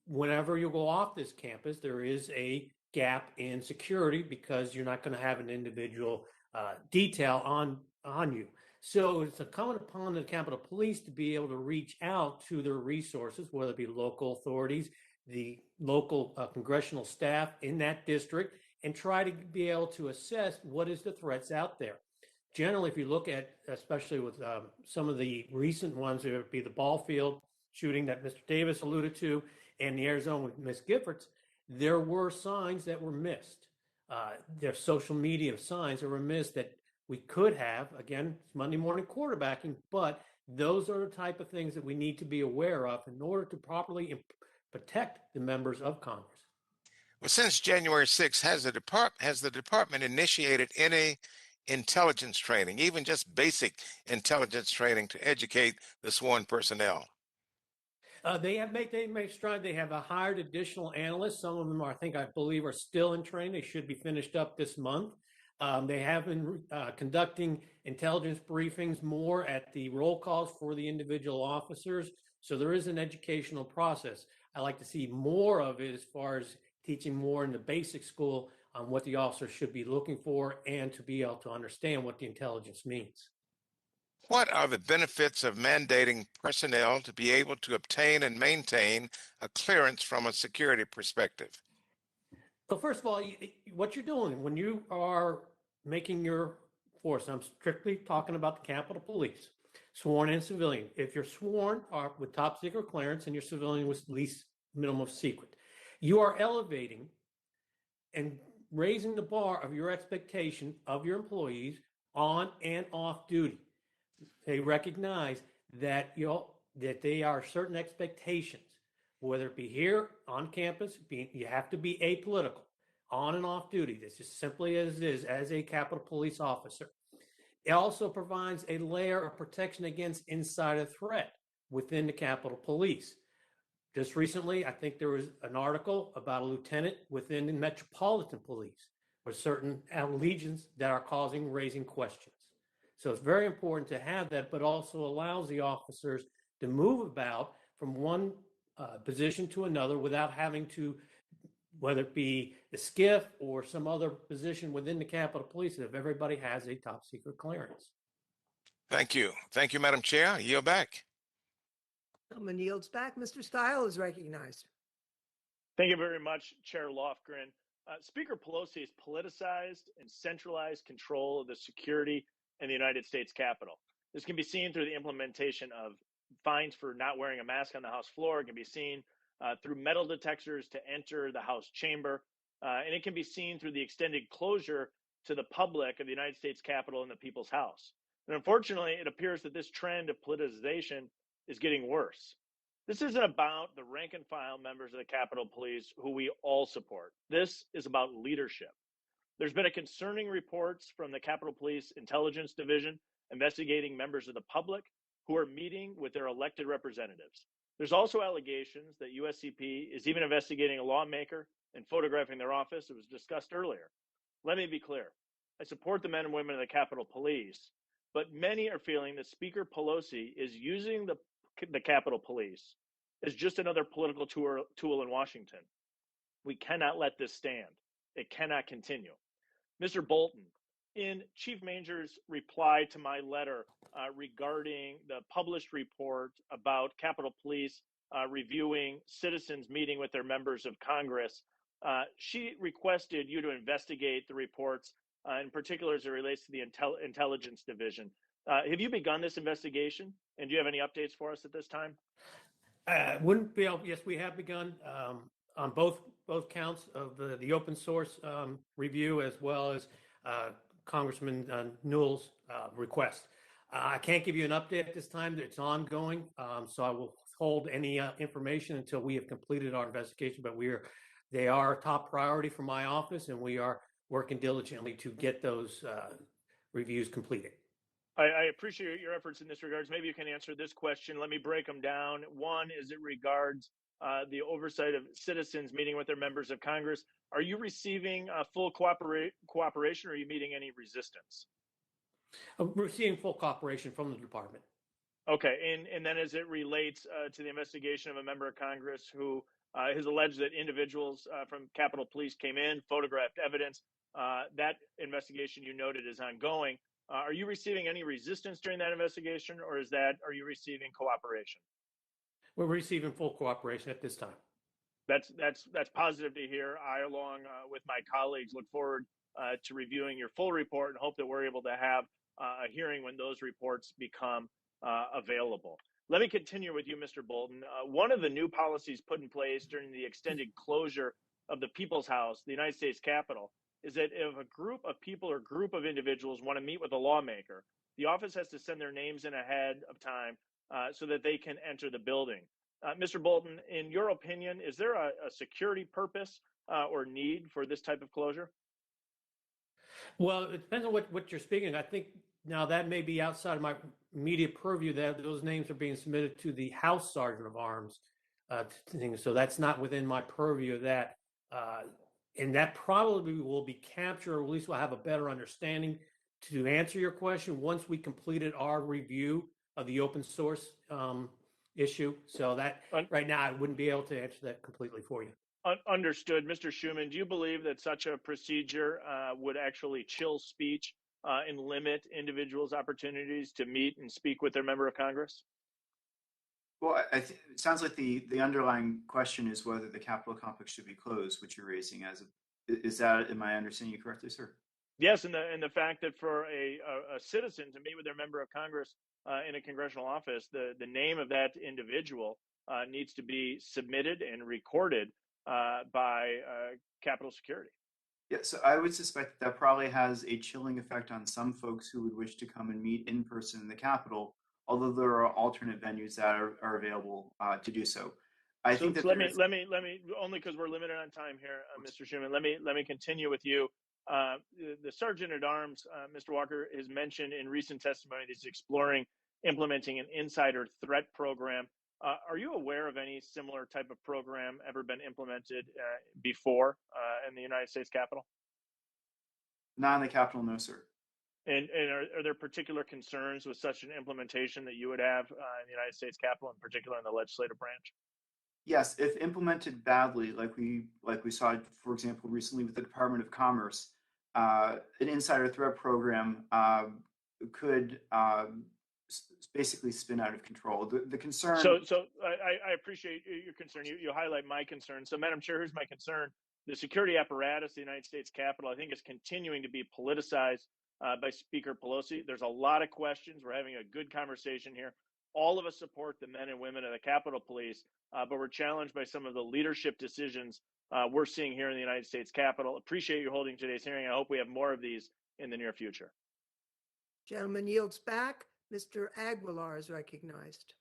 Whenever you go off this campus, there is a gap in security because you're not going to have an individual detail on you. So it's incumbent upon the Capitol Police to be able to reach out to their resources, whether it be local authorities, the local congressional staff in that district, and try to be able to assess what is the threats out there. Generally, if you look at, especially with some of the recent ones, it would be the ball field shooting that Mr. Davis alluded to, and the Arizona with Ms. Giffords, there were signs that were missed. There are social media signs that were missed that we could have. Again, it's Monday morning quarterbacking, but those are the type of things that we need to be aware of in order to properly protect the members of Congress. Well, since January 6th, has the department initiated any intelligence training, even just basic intelligence training to educate the sworn personnel? They made strides. They have hired additional analysts. Some of them, I believe, are still in training. They should be finished up this month. They have been conducting intelligence briefings more at the roll calls for the individual officers. So there is an educational process. I like to see more of it as far as teaching more in the basic school on what the officers should be looking for and to be able to understand what the intelligence means. What are the benefits of mandating personnel to be able to obtain and maintain a clearance from a security perspective? So first of all, what you're doing when you are making your force, I'm strictly talking about the Capitol Police, sworn and civilian. If you're sworn with top secret clearance and you're civilian with least minimum secret, you are elevating and raising the bar of your expectation of your employees on and off duty. They recognize that that they are certain expectations, whether it be here on campus, you have to be apolitical, on and off duty. This is simply as it is as a Capitol Police officer. It also provides a layer of protection against insider threat within the Capitol Police. Just recently, I think there was an article about a lieutenant within the Metropolitan Police with certain allegations that are raising questions. So it's very important to have that, but also allows the officers to move about from one position to another without having to, whether it be the SCIF or some other position within the Capitol Police, if everybody has a top secret clearance. Thank you. Thank you, Madam Chair. I yield back. Gentleman yields back. Mr. Stile is recognized. Thank you very much, Chair Lofgren. Speaker Pelosi has politicized and centralized control of the security in the United States Capitol. This can be seen through the implementation of fines for not wearing a mask on the House floor. It can be seen through metal detectors to enter the House chamber. And it can be seen through the extended closure to the public of the United States Capitol and the People's House. And unfortunately, it appears that this trend of politicization is getting worse. This isn't about the rank and file members of the Capitol Police who we all support. This is about leadership. There's been a concerning reports from the Capitol Police Intelligence Division investigating members of the public who are meeting with their elected representatives. There's also allegations that USCP is even investigating a lawmaker and photographing their office. It was discussed earlier. Let me be clear. I support the men and women of the Capitol Police, but many are feeling that Speaker Pelosi is using the Capitol Police as just another political tool in Washington. We cannot let this stand. It cannot continue. Mr. Bolton, in Chief Manger's reply to my letter regarding the published report about Capitol Police reviewing citizens meeting with their members of Congress, she requested you to investigate the reports, in particular as it relates to the Intelligence Division. Have you begun this investigation? And do you have any updates for us at this time? Wouldn't be able, yes, we have begun on both counts of the open source review as well as Congressman Newell's request. I can't give you an update at this time. It's ongoing, so I will hold any information until we have completed our investigation. But they are a top priority for my office, and we are working diligently to get those reviews completed. I appreciate your efforts in this regards. Maybe you can answer this question. Let me break them down. One is it regards the oversight of citizens meeting with their members of Congress. Are you receiving full cooperation, or are you meeting any resistance? We're receiving full cooperation from the department. Okay, and then as it relates to the investigation of a member of Congress who has alleged that individuals from Capitol Police came in, photographed evidence, that investigation you noted is ongoing. Are you receiving any resistance during that investigation, or are you receiving cooperation? We're receiving full cooperation at this time. That's positive to hear. I, along with my colleagues, look forward to reviewing your full report and hope that we're able to have a hearing when those reports become available. Let me continue with you, Mr. Bolton. One of the new policies put in place during the extended closure of the People's House, the United States Capitol, is that if a group of people or group of individuals want to meet with a lawmaker, the office has to send their names in ahead of time so that they can enter the building. Mr. Bolton, in your opinion, is there a security purpose or need for this type of closure? Well, it depends on what you're speaking. I think now that may be outside of my immediate purview, that those names are being submitted to the House Sergeant of Arms. So that's not within my purview of that. And that probably will be captured, or at least we'll have a better understanding to answer your question once we completed our review of the open source issue. So that right now I wouldn't be able to answer that completely for you. Understood. Mr. Schuman, do you believe that such a procedure would actually chill speech and limit individuals' opportunities to meet and speak with their member of Congress? Well, it sounds like the underlying question is whether the Capitol complex should be closed, which you're raising as is that, am I understanding you correctly, sir? Yes, and the fact that for a citizen to meet with their member of Congress in a congressional office, the name of that individual needs to be submitted and recorded by Capitol Security. Yeah, so I would suspect that probably has a chilling effect on some folks who would wish to come and meet in person in the Capitol, although there are alternate venues that are available to do so. I think that let me only because we're limited on time here, Mr. Schuman. Let me continue with you. The Sergeant at Arms, Mr. Walker, has mentioned in recent testimony that he's exploring implementing an insider threat program. Are you aware of any similar type of program ever been implemented before in the United States Capitol? Not in the Capitol, no, sir. And are there particular concerns with such an implementation that you would have in the United States Capitol, in particular in the legislative branch? Yes, if implemented badly, like we saw, for example, recently with the Department of Commerce, an insider threat program could basically spin out of control. The concern. So I appreciate your concern. You highlight my concern. So, Madam Chair, here's my concern. The security apparatus of the United States Capitol, I think, is continuing to be politicized by Speaker Pelosi. There's a lot of questions. We're having a good conversation here. All of us support the men and women of the Capitol Police, but we're challenged by some of the leadership decisions we're seeing here in the United States Capitol. Appreciate you holding today's hearing. I hope we have more of these in the near future. Gentleman yields back. Mr. Aguilar is recognized.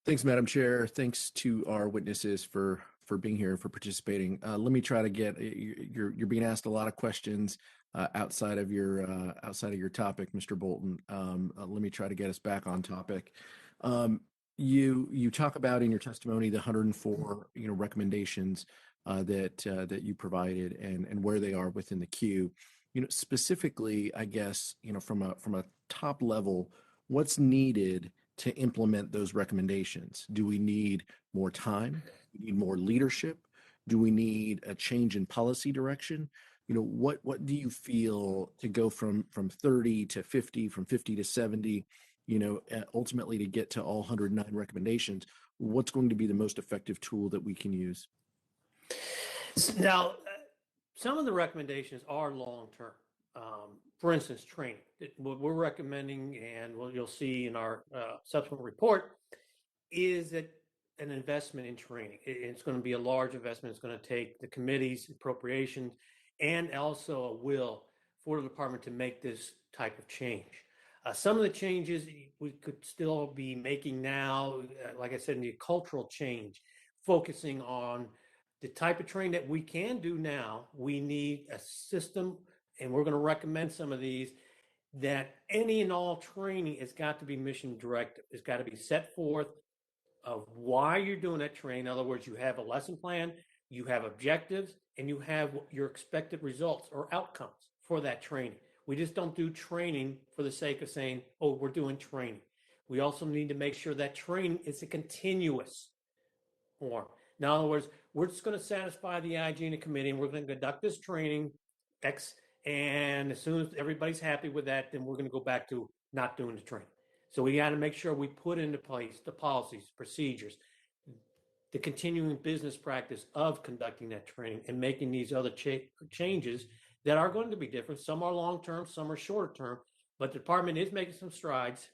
Thanks, Madam Chair. Thanks to our witnesses for being here, for participating. Let me try to get you're being asked a lot of questions outside of your topic, Mr. Bolton. Let me try to get us back on topic. You talk about in your testimony the 104 recommendations that you provided and where they are within the queue. Specifically, I guess from a top level, what's needed to implement those recommendations? Do we need more time? Do we need more leadership? Do we need a change in policy direction? What do you feel to go from 30 to 50, from 50 to 70, ultimately to get to all 109 recommendations? What's going to be the most effective tool that we can use? Now, some of the recommendations are long-term. For instance, training. What we're recommending, and what you'll see in our subsequent report, is that an investment in training. It's going to be a large investment. It's going to take the committee's appropriations and also a will for the department to make this type of change. Some of the changes we could still be making now, like I said, in the cultural change, focusing on the type of training that we can do now. We need a system, and we're going to recommend some of these, that any and all training has got to be mission directed. It's got to be set forth of why you're doing that training. In other words, you have a lesson plan, you have objectives, and you have your expected results or outcomes for that training. We just don't do training for the sake of saying, oh, we're doing training. We also need to make sure that training is a continuous form. Now, in other words, we're just going to satisfy the IG committee, and we're going to conduct this training X, and as soon as everybody's happy with that, then we're going to go back to not doing the training. So we got to make sure we put into place the policies, procedures, the continuing business practice of conducting that training and making these other changes that are going to be different. Some are long-term, some are short-term, but the department is making some strides,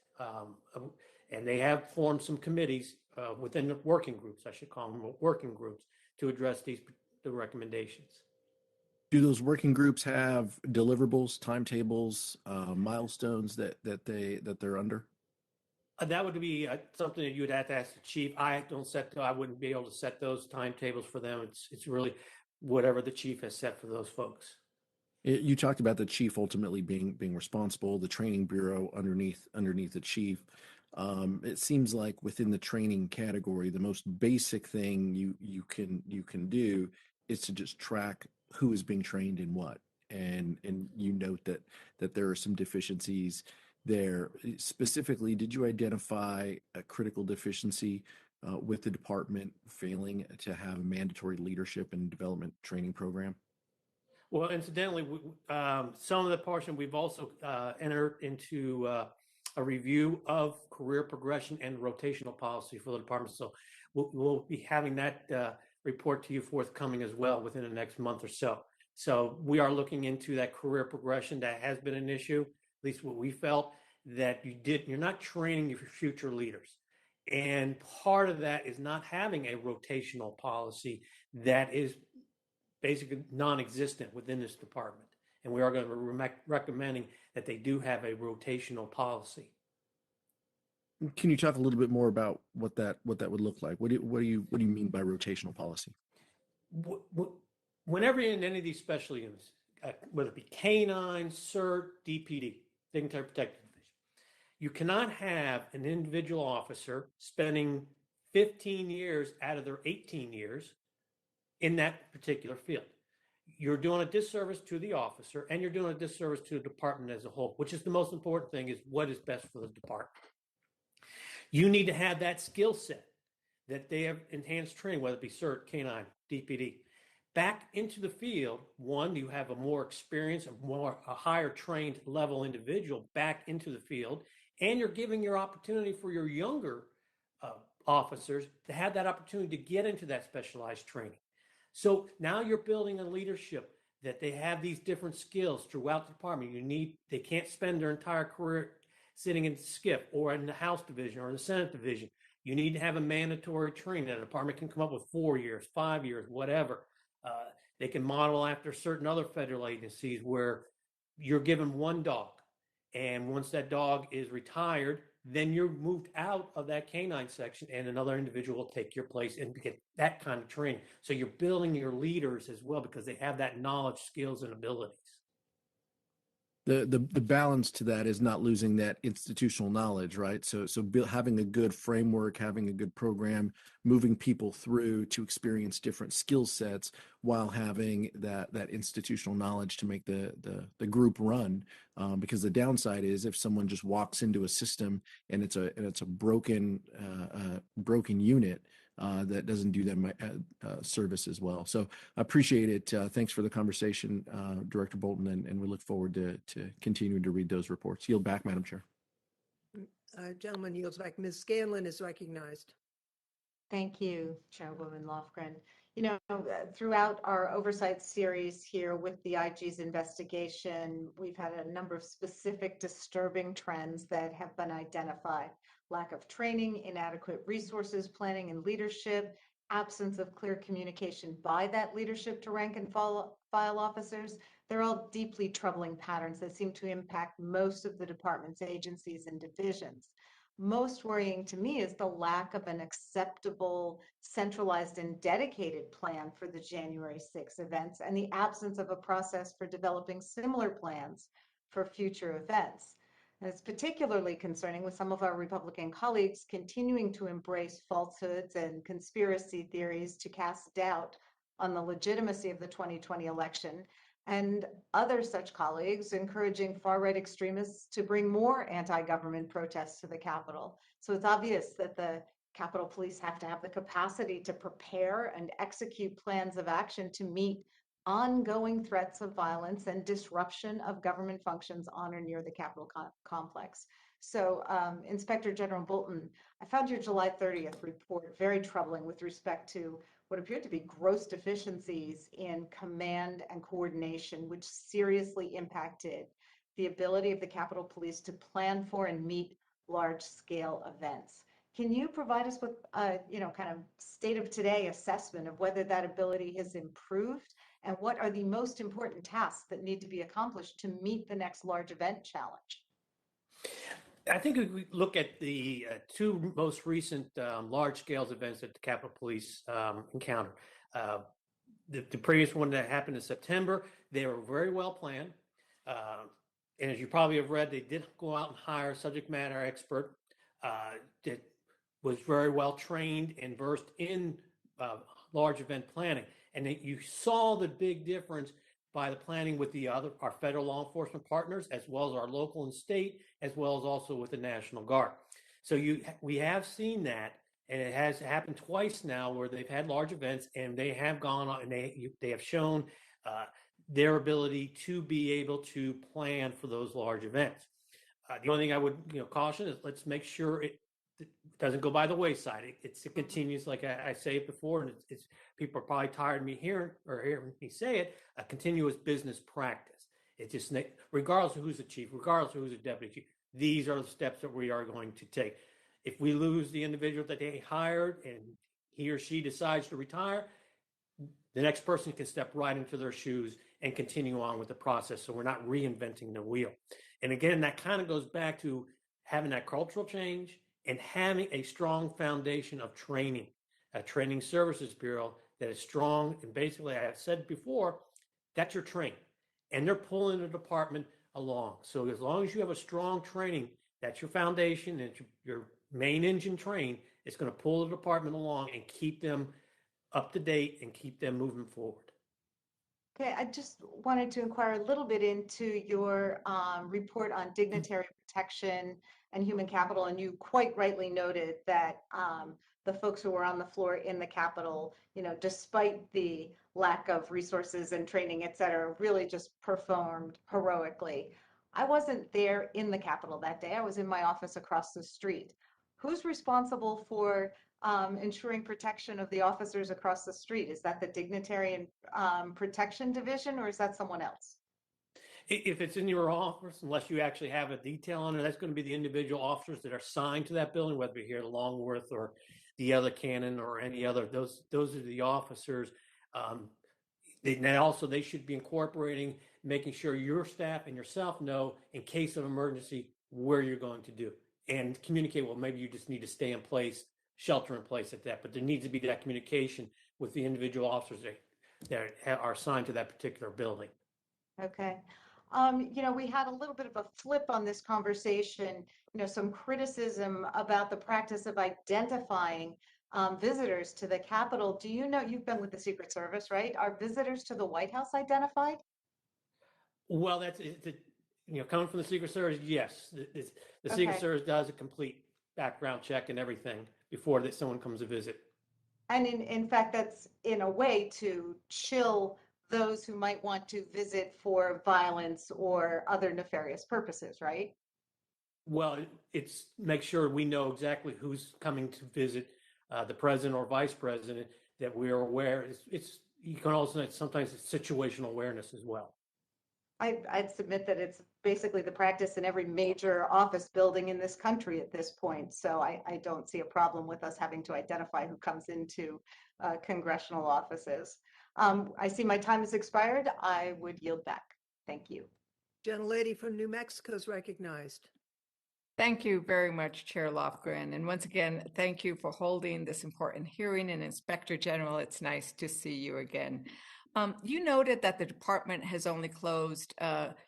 and they have formed some committees within the working groups, I should call them working groups, to address the recommendations. Do those working groups have deliverables, timetables, milestones that they're under? That would be something that you would have to ask the chief. I wouldn't be able to set those timetables for them. It's really whatever the chief has set for those folks. You talked about the chief ultimately being responsible, the training bureau underneath the chief. It seems like within the training category, the most basic thing you can do is to just track who is being trained in what, and you note that there are some deficiencies there. Specifically, did you identify a critical deficiency with the department failing to have a mandatory leadership and development training program? Well, incidentally, some of the portion we've also entered into a review of career progression and rotational policy for the department. So we'll be having that report to you forthcoming as well within the next month or so. So we are looking into that career progression. That has been an issue, at least what we felt, that you're not training your future leaders. And part of that is not having a rotational policy that is basically non-existent within this department. And we are going to be recommending that they do have a rotational policy. Can you talk a little bit more about what that would look like? What do you mean by rotational policy? Whenever you're in any of these special units, whether it be K9, CERT, DPD, Dignitary Protective Division, you cannot have an individual officer spending 15 years out of their 18 years in that particular field. You're doing a disservice to the officer, and you're doing a disservice to the department as a whole, which is the most important thing, is what is best for the department. You need to have that skill set that they have enhanced training, whether it be CERT, K9, DPD, back into the field. One, you have a more experienced, a higher trained level individual back into the field, and you're giving your opportunity for your younger officers to have that opportunity to get into that specialized training. So now you're building a leadership that they have these different skills throughout the department. They can't spend their entire career sitting in SCIF or in the House Division or in the Senate Division. You need to have a mandatory training. That department can come up with 4 years, 5 years, whatever. They can model after certain other federal agencies where you're given one dog, and once that dog is retired, then you're moved out of that K9 section, and another individual will take your place and get that kind of training. So you're building your leaders as well, because they have that knowledge, skills, and abilities. The balance to that is not losing that institutional knowledge, right? So having a good framework, having a good program, moving people through to experience different skill sets while having that institutional knowledge to make the group run. Because the downside is if someone just walks into a system and it's a broken unit, that doesn't do them service as well. So I appreciate it. Thanks for the conversation, Director Bolton, and we look forward to continuing to read those reports. Yield back, Madam Chair. Gentleman yields back. Ms. Scanlon is recognized. Thank you, Chairwoman Lofgren. Throughout our oversight series here with the IG's investigation, we've had a number of specific disturbing trends that have been identified. Lack of training, inadequate resources, planning and leadership, absence of clear communication by that leadership to rank and file officers. They're all deeply troubling patterns that seem to impact most of the department's agencies and divisions. Most worrying to me is the lack of an acceptable, centralized, and dedicated plan for the January 6 events, and the absence of a process for developing similar plans for future events. And it's particularly concerning with some of our Republican colleagues continuing to embrace falsehoods and conspiracy theories to cast doubt on the legitimacy of the 2020 election, and other such colleagues encouraging far-right extremists to bring more anti-government protests to the Capitol. So it's obvious that the Capitol Police have to have the capacity to prepare and execute plans of action to meet ongoing threats of violence and disruption of government functions on or near the Capitol complex. So, Inspector General Bolton, I found your July 30th report very troubling with respect to what appeared to be gross deficiencies in command and coordination, which seriously impacted the ability of the Capitol Police to plan for and meet large-scale events. Can you provide us with a, kind of state of today assessment of whether that ability has improved, and what are the most important tasks that need to be accomplished to meet the next large event challenge? I think if we look at the two most recent large-scale events that the Capitol Police encountered, the previous one that happened in September, they were very well planned. And as you probably have read, they did go out and hire a subject matter expert that was very well trained and versed in large event planning. And you saw the big difference by the planning with our federal law enforcement partners, as well as our local and state, as well as also with the National Guard. So we have seen that, and it has happened twice now where they've had large events, and they have gone on and they have shown their ability to be able to plan for those large events. The only thing I would caution is let's make sure it doesn't go by the wayside. It continues, like I say it before, and it's people are probably tired of me hearing me say it, a continuous business practice. It's just regardless of who's the chief, regardless of who's the deputy chief, these are the steps that we are going to take. If we lose the individual that they hired and he or she decides to retire, the next person can step right into their shoes and continue on with the process. So we're not reinventing the wheel. And again, that kind of goes back to having that cultural change and having a strong foundation of training, a training services bureau that is strong. And basically, I have said before, that's your train. And they're pulling the department along. So as long as you have a strong training, that's your foundation and your main engine train, it's going to pull the department along and keep them up to date and keep them moving forward. Okay, I just wanted to inquire a little bit into your report on dignitary protection and human capital, and you quite rightly noted that the folks who were on the floor in the Capitol, despite the lack of resources and training, et cetera, really just performed heroically. I wasn't there in the Capitol that day. I was in my office across the street. Who's responsible for ensuring protection of the officers across the street? Is that the Dignitary and Protection Division, or is that someone else? If it's in your office, unless you actually have a detail on it, that's going to be the individual officers that are assigned to that building, whether you're here at Longworth or the other Cannon or any other. Those are the officers. They should be incorporating, making sure your staff and yourself know, in case of emergency, where you're going to do and communicate. Well, maybe you just need to stay in place, shelter in place at that, but there needs to be that communication with the individual officers that are assigned to that particular building. Okay. We had a little bit of a flip on this conversation, some criticism about the practice of identifying visitors to the Capitol. Do you know, you've been with the Secret Service, right? Are visitors to the White House identified? Well, coming from the Secret Service, yes. The Secret Service does a complete background check and everything before that someone comes to visit. And in fact, that's in a way to chill those who might want to visit for violence or other nefarious purposes, right? Well, it's make sure we know exactly who's coming to visit the president or vice president, that we are aware. You can also sometimes it's situational awareness as well. I'd submit that it's basically the practice in every major office building in this country at this point. So I don't see a problem with us having to identify who comes into congressional offices. I see my time has expired. I would yield back. Thank you. Gentlelady from New Mexico is recognized. Thank you very much, Chair Lofgren. And once again, thank you for holding this important hearing. And Inspector General, it's nice to see you again. You noted that the department has only closed,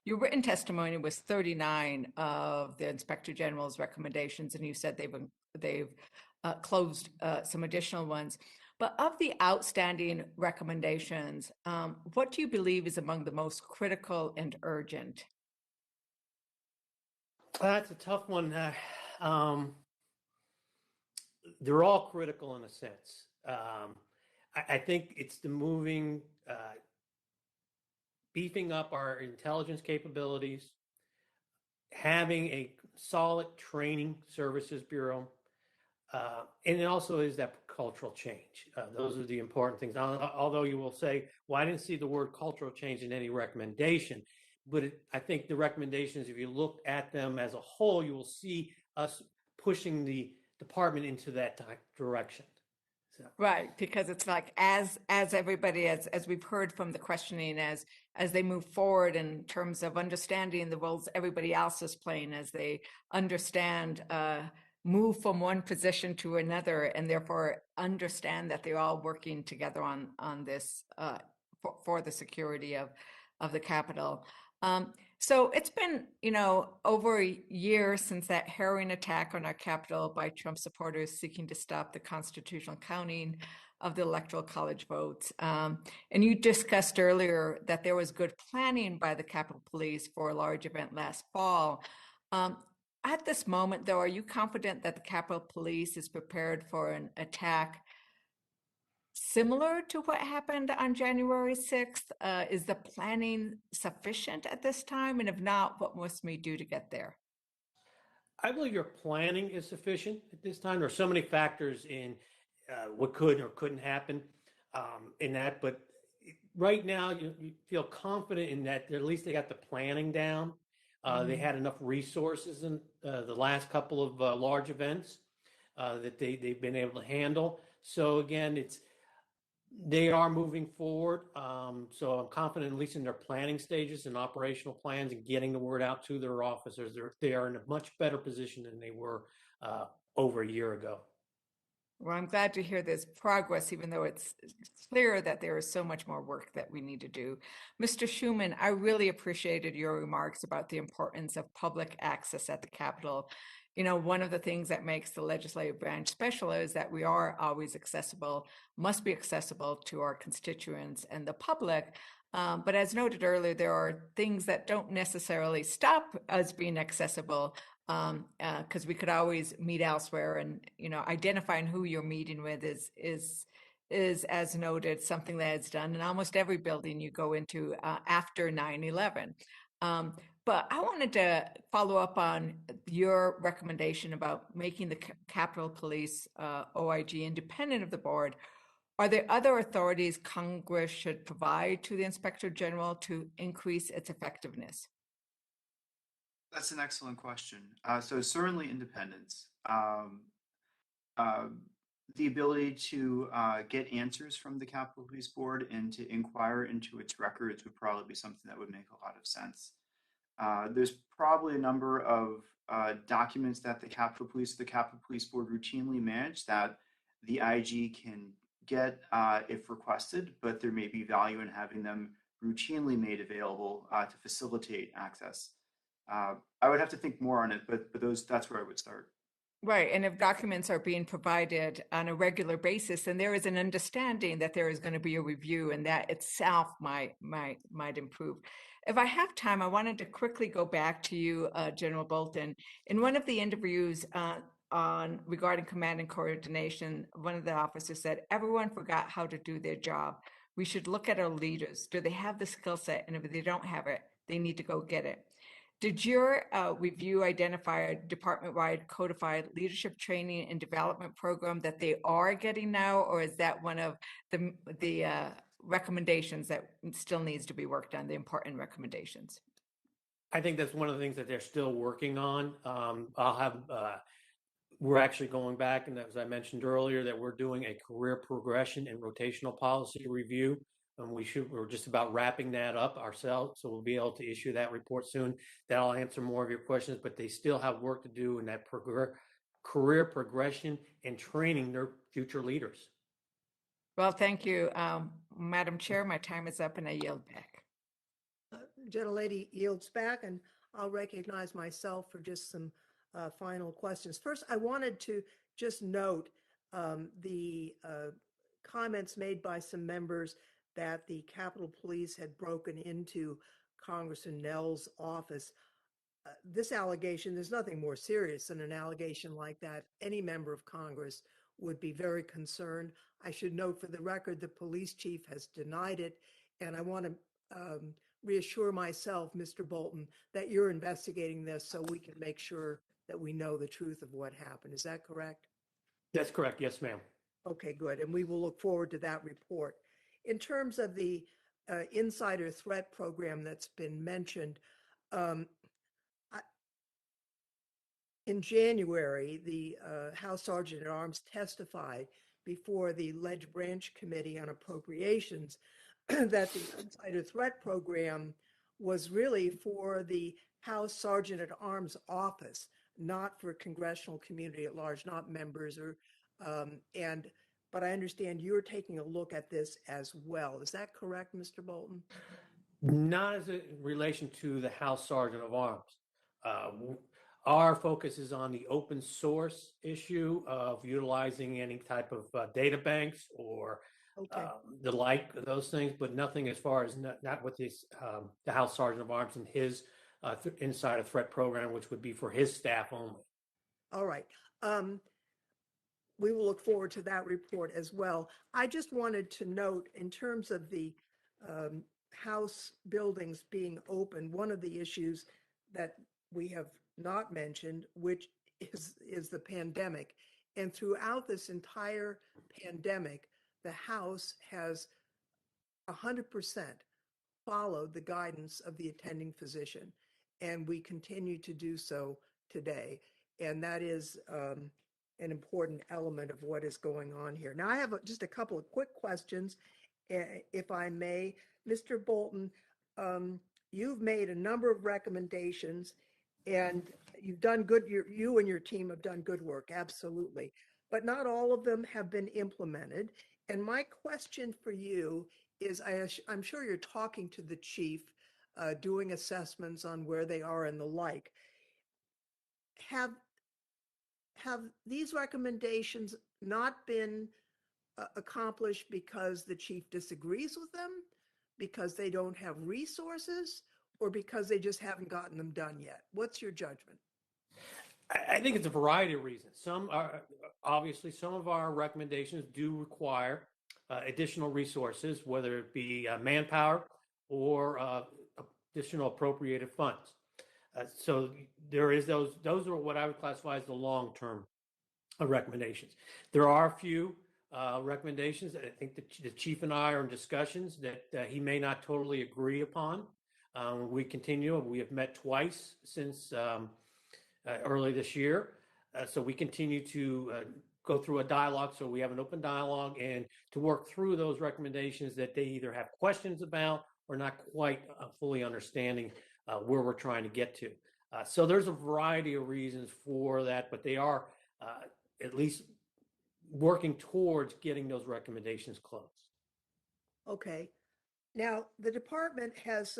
your written testimony was 39 of the Inspector General's recommendations, and you said they've closed some additional ones. But of the outstanding recommendations, what do you believe is among the most critical and urgent? That's a tough one. They're all critical in a sense. I think it's the beefing up our intelligence capabilities, having a solid training services bureau, and it also is that cultural change. Those are the important things. Although you will say, well, I didn't see the word cultural change in any recommendation, but I think the recommendations, if you look at them as a whole, you will see us pushing the department into that direction. So. Right, because it's like as everybody, as we've heard from the questioning, as they move forward in terms of understanding the roles everybody else is playing, as they understand, move from one position to another, and therefore understand that they're all working together on this for the security of the Capitol. So it's been, over a year since that harrowing attack on our Capitol by Trump supporters seeking to stop the constitutional counting of the Electoral College votes. And you discussed earlier that there was good planning by the Capitol Police for a large event last fall. At this moment, though, are you confident that the Capitol Police is prepared for an attack similar to what happened on January 6th? Is the planning sufficient at this time? And if not, what must we do to get there? I believe your planning is sufficient at this time. There are so many factors in what could or couldn't happen in that, but right now you feel confident in that at least they got the planning down. They had enough resources in the last couple of large events that they've been able to handle. So again, they are moving forward. So I'm confident, at least in their planning stages and operational plans and getting the word out to their officers. They are in a much better position than they were over a year ago. Well, I'm glad to hear there's progress, even though it's clear that there is so much more work that we need to do. Mr. Schuman, I really appreciated your remarks about the importance of public access at the Capitol. You know, one of the things that makes the legislative branch special is that we are always accessible, must be accessible to our constituents and the public. But as noted earlier, there are things that don't necessarily stop us being accessible, because we could always meet elsewhere, and identifying who you're meeting with is as noted something that is done in almost every building you go into after 9/11. But I wanted to follow up on your recommendation about making the Capitol Police OIG independent of the board. Are there other authorities Congress should provide to the Inspector General to increase its effectiveness? That's an excellent question. So certainly independence. The ability to get answers from the Capitol Police Board and to inquire into its records would probably be something that would make a lot of sense. There's probably a number of documents that the Capitol Police Board routinely manage that the IG can get if requested, but there may be value in having them routinely made available to facilitate access. I would have to think more on it, but that's where I would start. Right. And if documents are being provided on a regular basis, then there is an understanding that there is going to be a review, and that itself might improve. If I have time, I wanted to quickly go back to you, General Bolton. In one of the interviews regarding command and coordination, one of the officers said, "Everyone forgot how to do their job. We should look at our leaders. Do they have the skill set? And if they don't have it, they need to go get it." Did your review identify a department-wide codified leadership training and development program that they are getting now, or is that one of the recommendations that still needs to be worked on, the important recommendations? I think that's one of the things that they're still working on. We're actually going back, and as I mentioned earlier, that we're doing a career progression and rotational policy review. And we're just about wrapping that up ourselves, so we'll be able to issue that report soon. That'll answer more of your questions, but they still have work to do in that career progression and training their future leaders. Well, thank you, Madam Chair. My time is up, and I yield back. Gentlelady yields back, and I'll recognize myself for just some final questions. First, I wanted to just note the comments made by some members that the Capitol Police had broken into Congressman Nell's office. This allegation, there's nothing more serious than an allegation like that. Any member of Congress would be very concerned. I should note for the record, the police chief has denied it, and I want to reassure myself, Mr. Bolton, that you're investigating this so we can make sure that we know the truth of what happened. Is that correct? That's correct. Yes, ma'am. Okay, good. And we will look forward to that report. In terms of the insider threat program that's been mentioned, in January, the House Sergeant at Arms testified before the Ledge Branch Committee on Appropriations that the insider threat program was really for the House Sergeant at Arms office, not for congressional community at large, not members but I understand you're taking a look at this as well. Is that correct, Mr. Bolton? Not as in relation to the House Sergeant of Arms. Our focus is on the open source issue of utilizing any type of data banks or the like, those things, but nothing as far as not with this, the House Sergeant of Arms and his insider threat program, which would be for his staff only. All right. we will look forward to that report as well. I just wanted to note, in terms of the House buildings being open, one of the issues that we have not mentioned, which is the pandemic. And throughout this entire pandemic, the House has 100% followed the guidance of the attending physician, and we continue to do so today. And that is an important element of what is going on here. Now, I have just a couple of quick questions, if I may. Mr. Bolton, you've made a number of recommendations, and you've done good. You and your team have done good work, absolutely. But not all of them have been implemented. And my question for you is, I'm sure you're talking to the chief, doing assessments on where they are and the like. Have these recommendations not been accomplished because the chief disagrees with them, because they don't have resources, or because they just haven't gotten them done yet? What's your judgment? I think it's a variety of reasons. Some are obviously, some of our recommendations do require additional resources, whether it be manpower or additional appropriated funds. So there is those are what I would classify as the long-term recommendations. There are a few recommendations that I think the chief and I are in discussions that he may not totally agree upon. We have met twice since early this year. So we continue to go through a dialogue. So we have an open dialogue and to work through those recommendations that they either have questions about or not quite fully understanding where we're trying to get to. So there's a variety of reasons for that, but they are at least working towards getting those recommendations closed. Okay. Now, the department has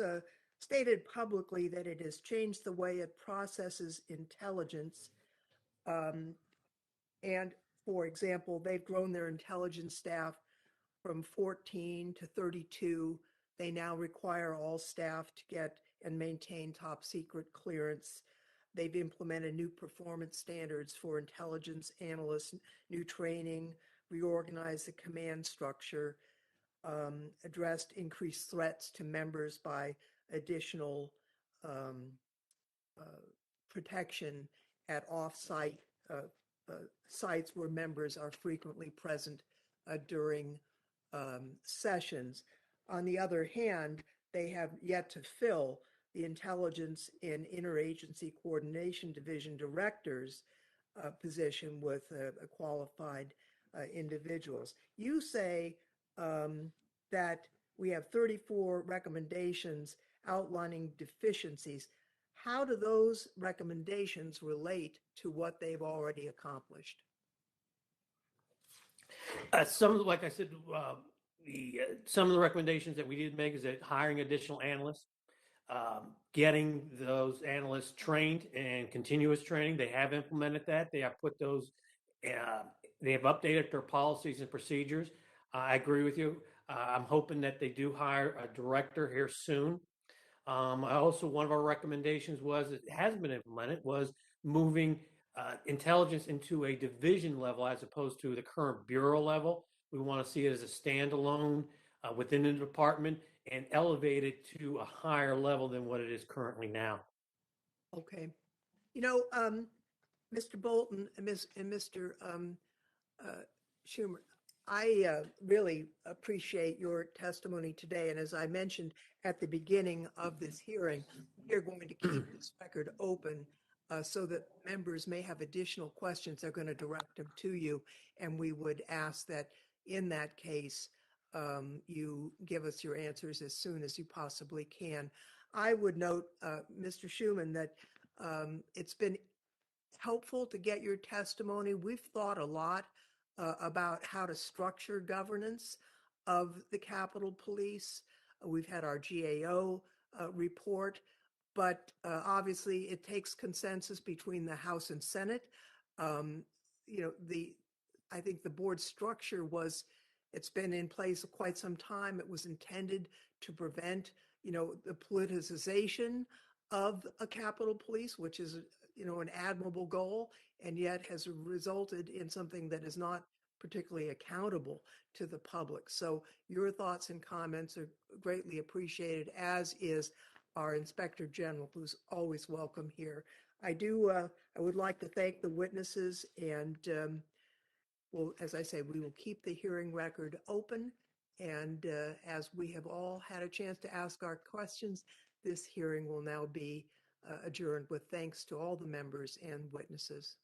stated publicly that it has changed the way it processes intelligence. And for example, they've grown their intelligence staff from 14 to 32. They now require all staff to get and maintain top secret clearance. They've implemented new performance standards for intelligence analysts, new training, reorganized the command structure, addressed increased threats to members by additional protection at off-site sites where members are frequently present during sessions. On the other hand, they have yet to fill the Intelligence and Interagency Coordination Division Director's position with qualified individuals. You say that we have 34 recommendations outlining deficiencies. How do those recommendations relate to what they've already accomplished? Like I said, some of the recommendations that we did make is that hiring additional analysts, getting those analysts trained and continuous training. They have implemented that. They have put those, they have updated their policies and procedures. I agree with you. I'm hoping that they do hire a director here soon. One of our recommendations was, it hasn't been implemented, was moving intelligence into a division level as opposed to the current bureau level. We want to see it as a standalone within the department and elevate it to a higher level than what it is currently now. Okay. You know, Mr. Bolton and Mr. Schumer, I really appreciate your testimony today. And as I mentioned at the beginning of this hearing, we are going to keep this record open so that members may have additional questions. They're going to direct them to you. And we would ask that in that case, you give us your answers as soon as you possibly can. I would note, Mr. Schuman, that it's been helpful to get your testimony. We've thought a lot about how to structure governance of the Capitol Police. We've had our GAO report, but obviously it takes consensus between the House and Senate. I think the board structure it's been in place quite some time. It was intended to prevent, the politicization of a Capitol Police, which is an admirable goal, and yet has resulted in something that is not particularly accountable to the public. So your thoughts and comments are greatly appreciated, as is our Inspector General, who's always welcome here. I would like to thank the witnesses, and well, as I say, we will keep the hearing record open. And as we have all had a chance to ask our questions, this hearing will now be adjourned with thanks to all the members and witnesses.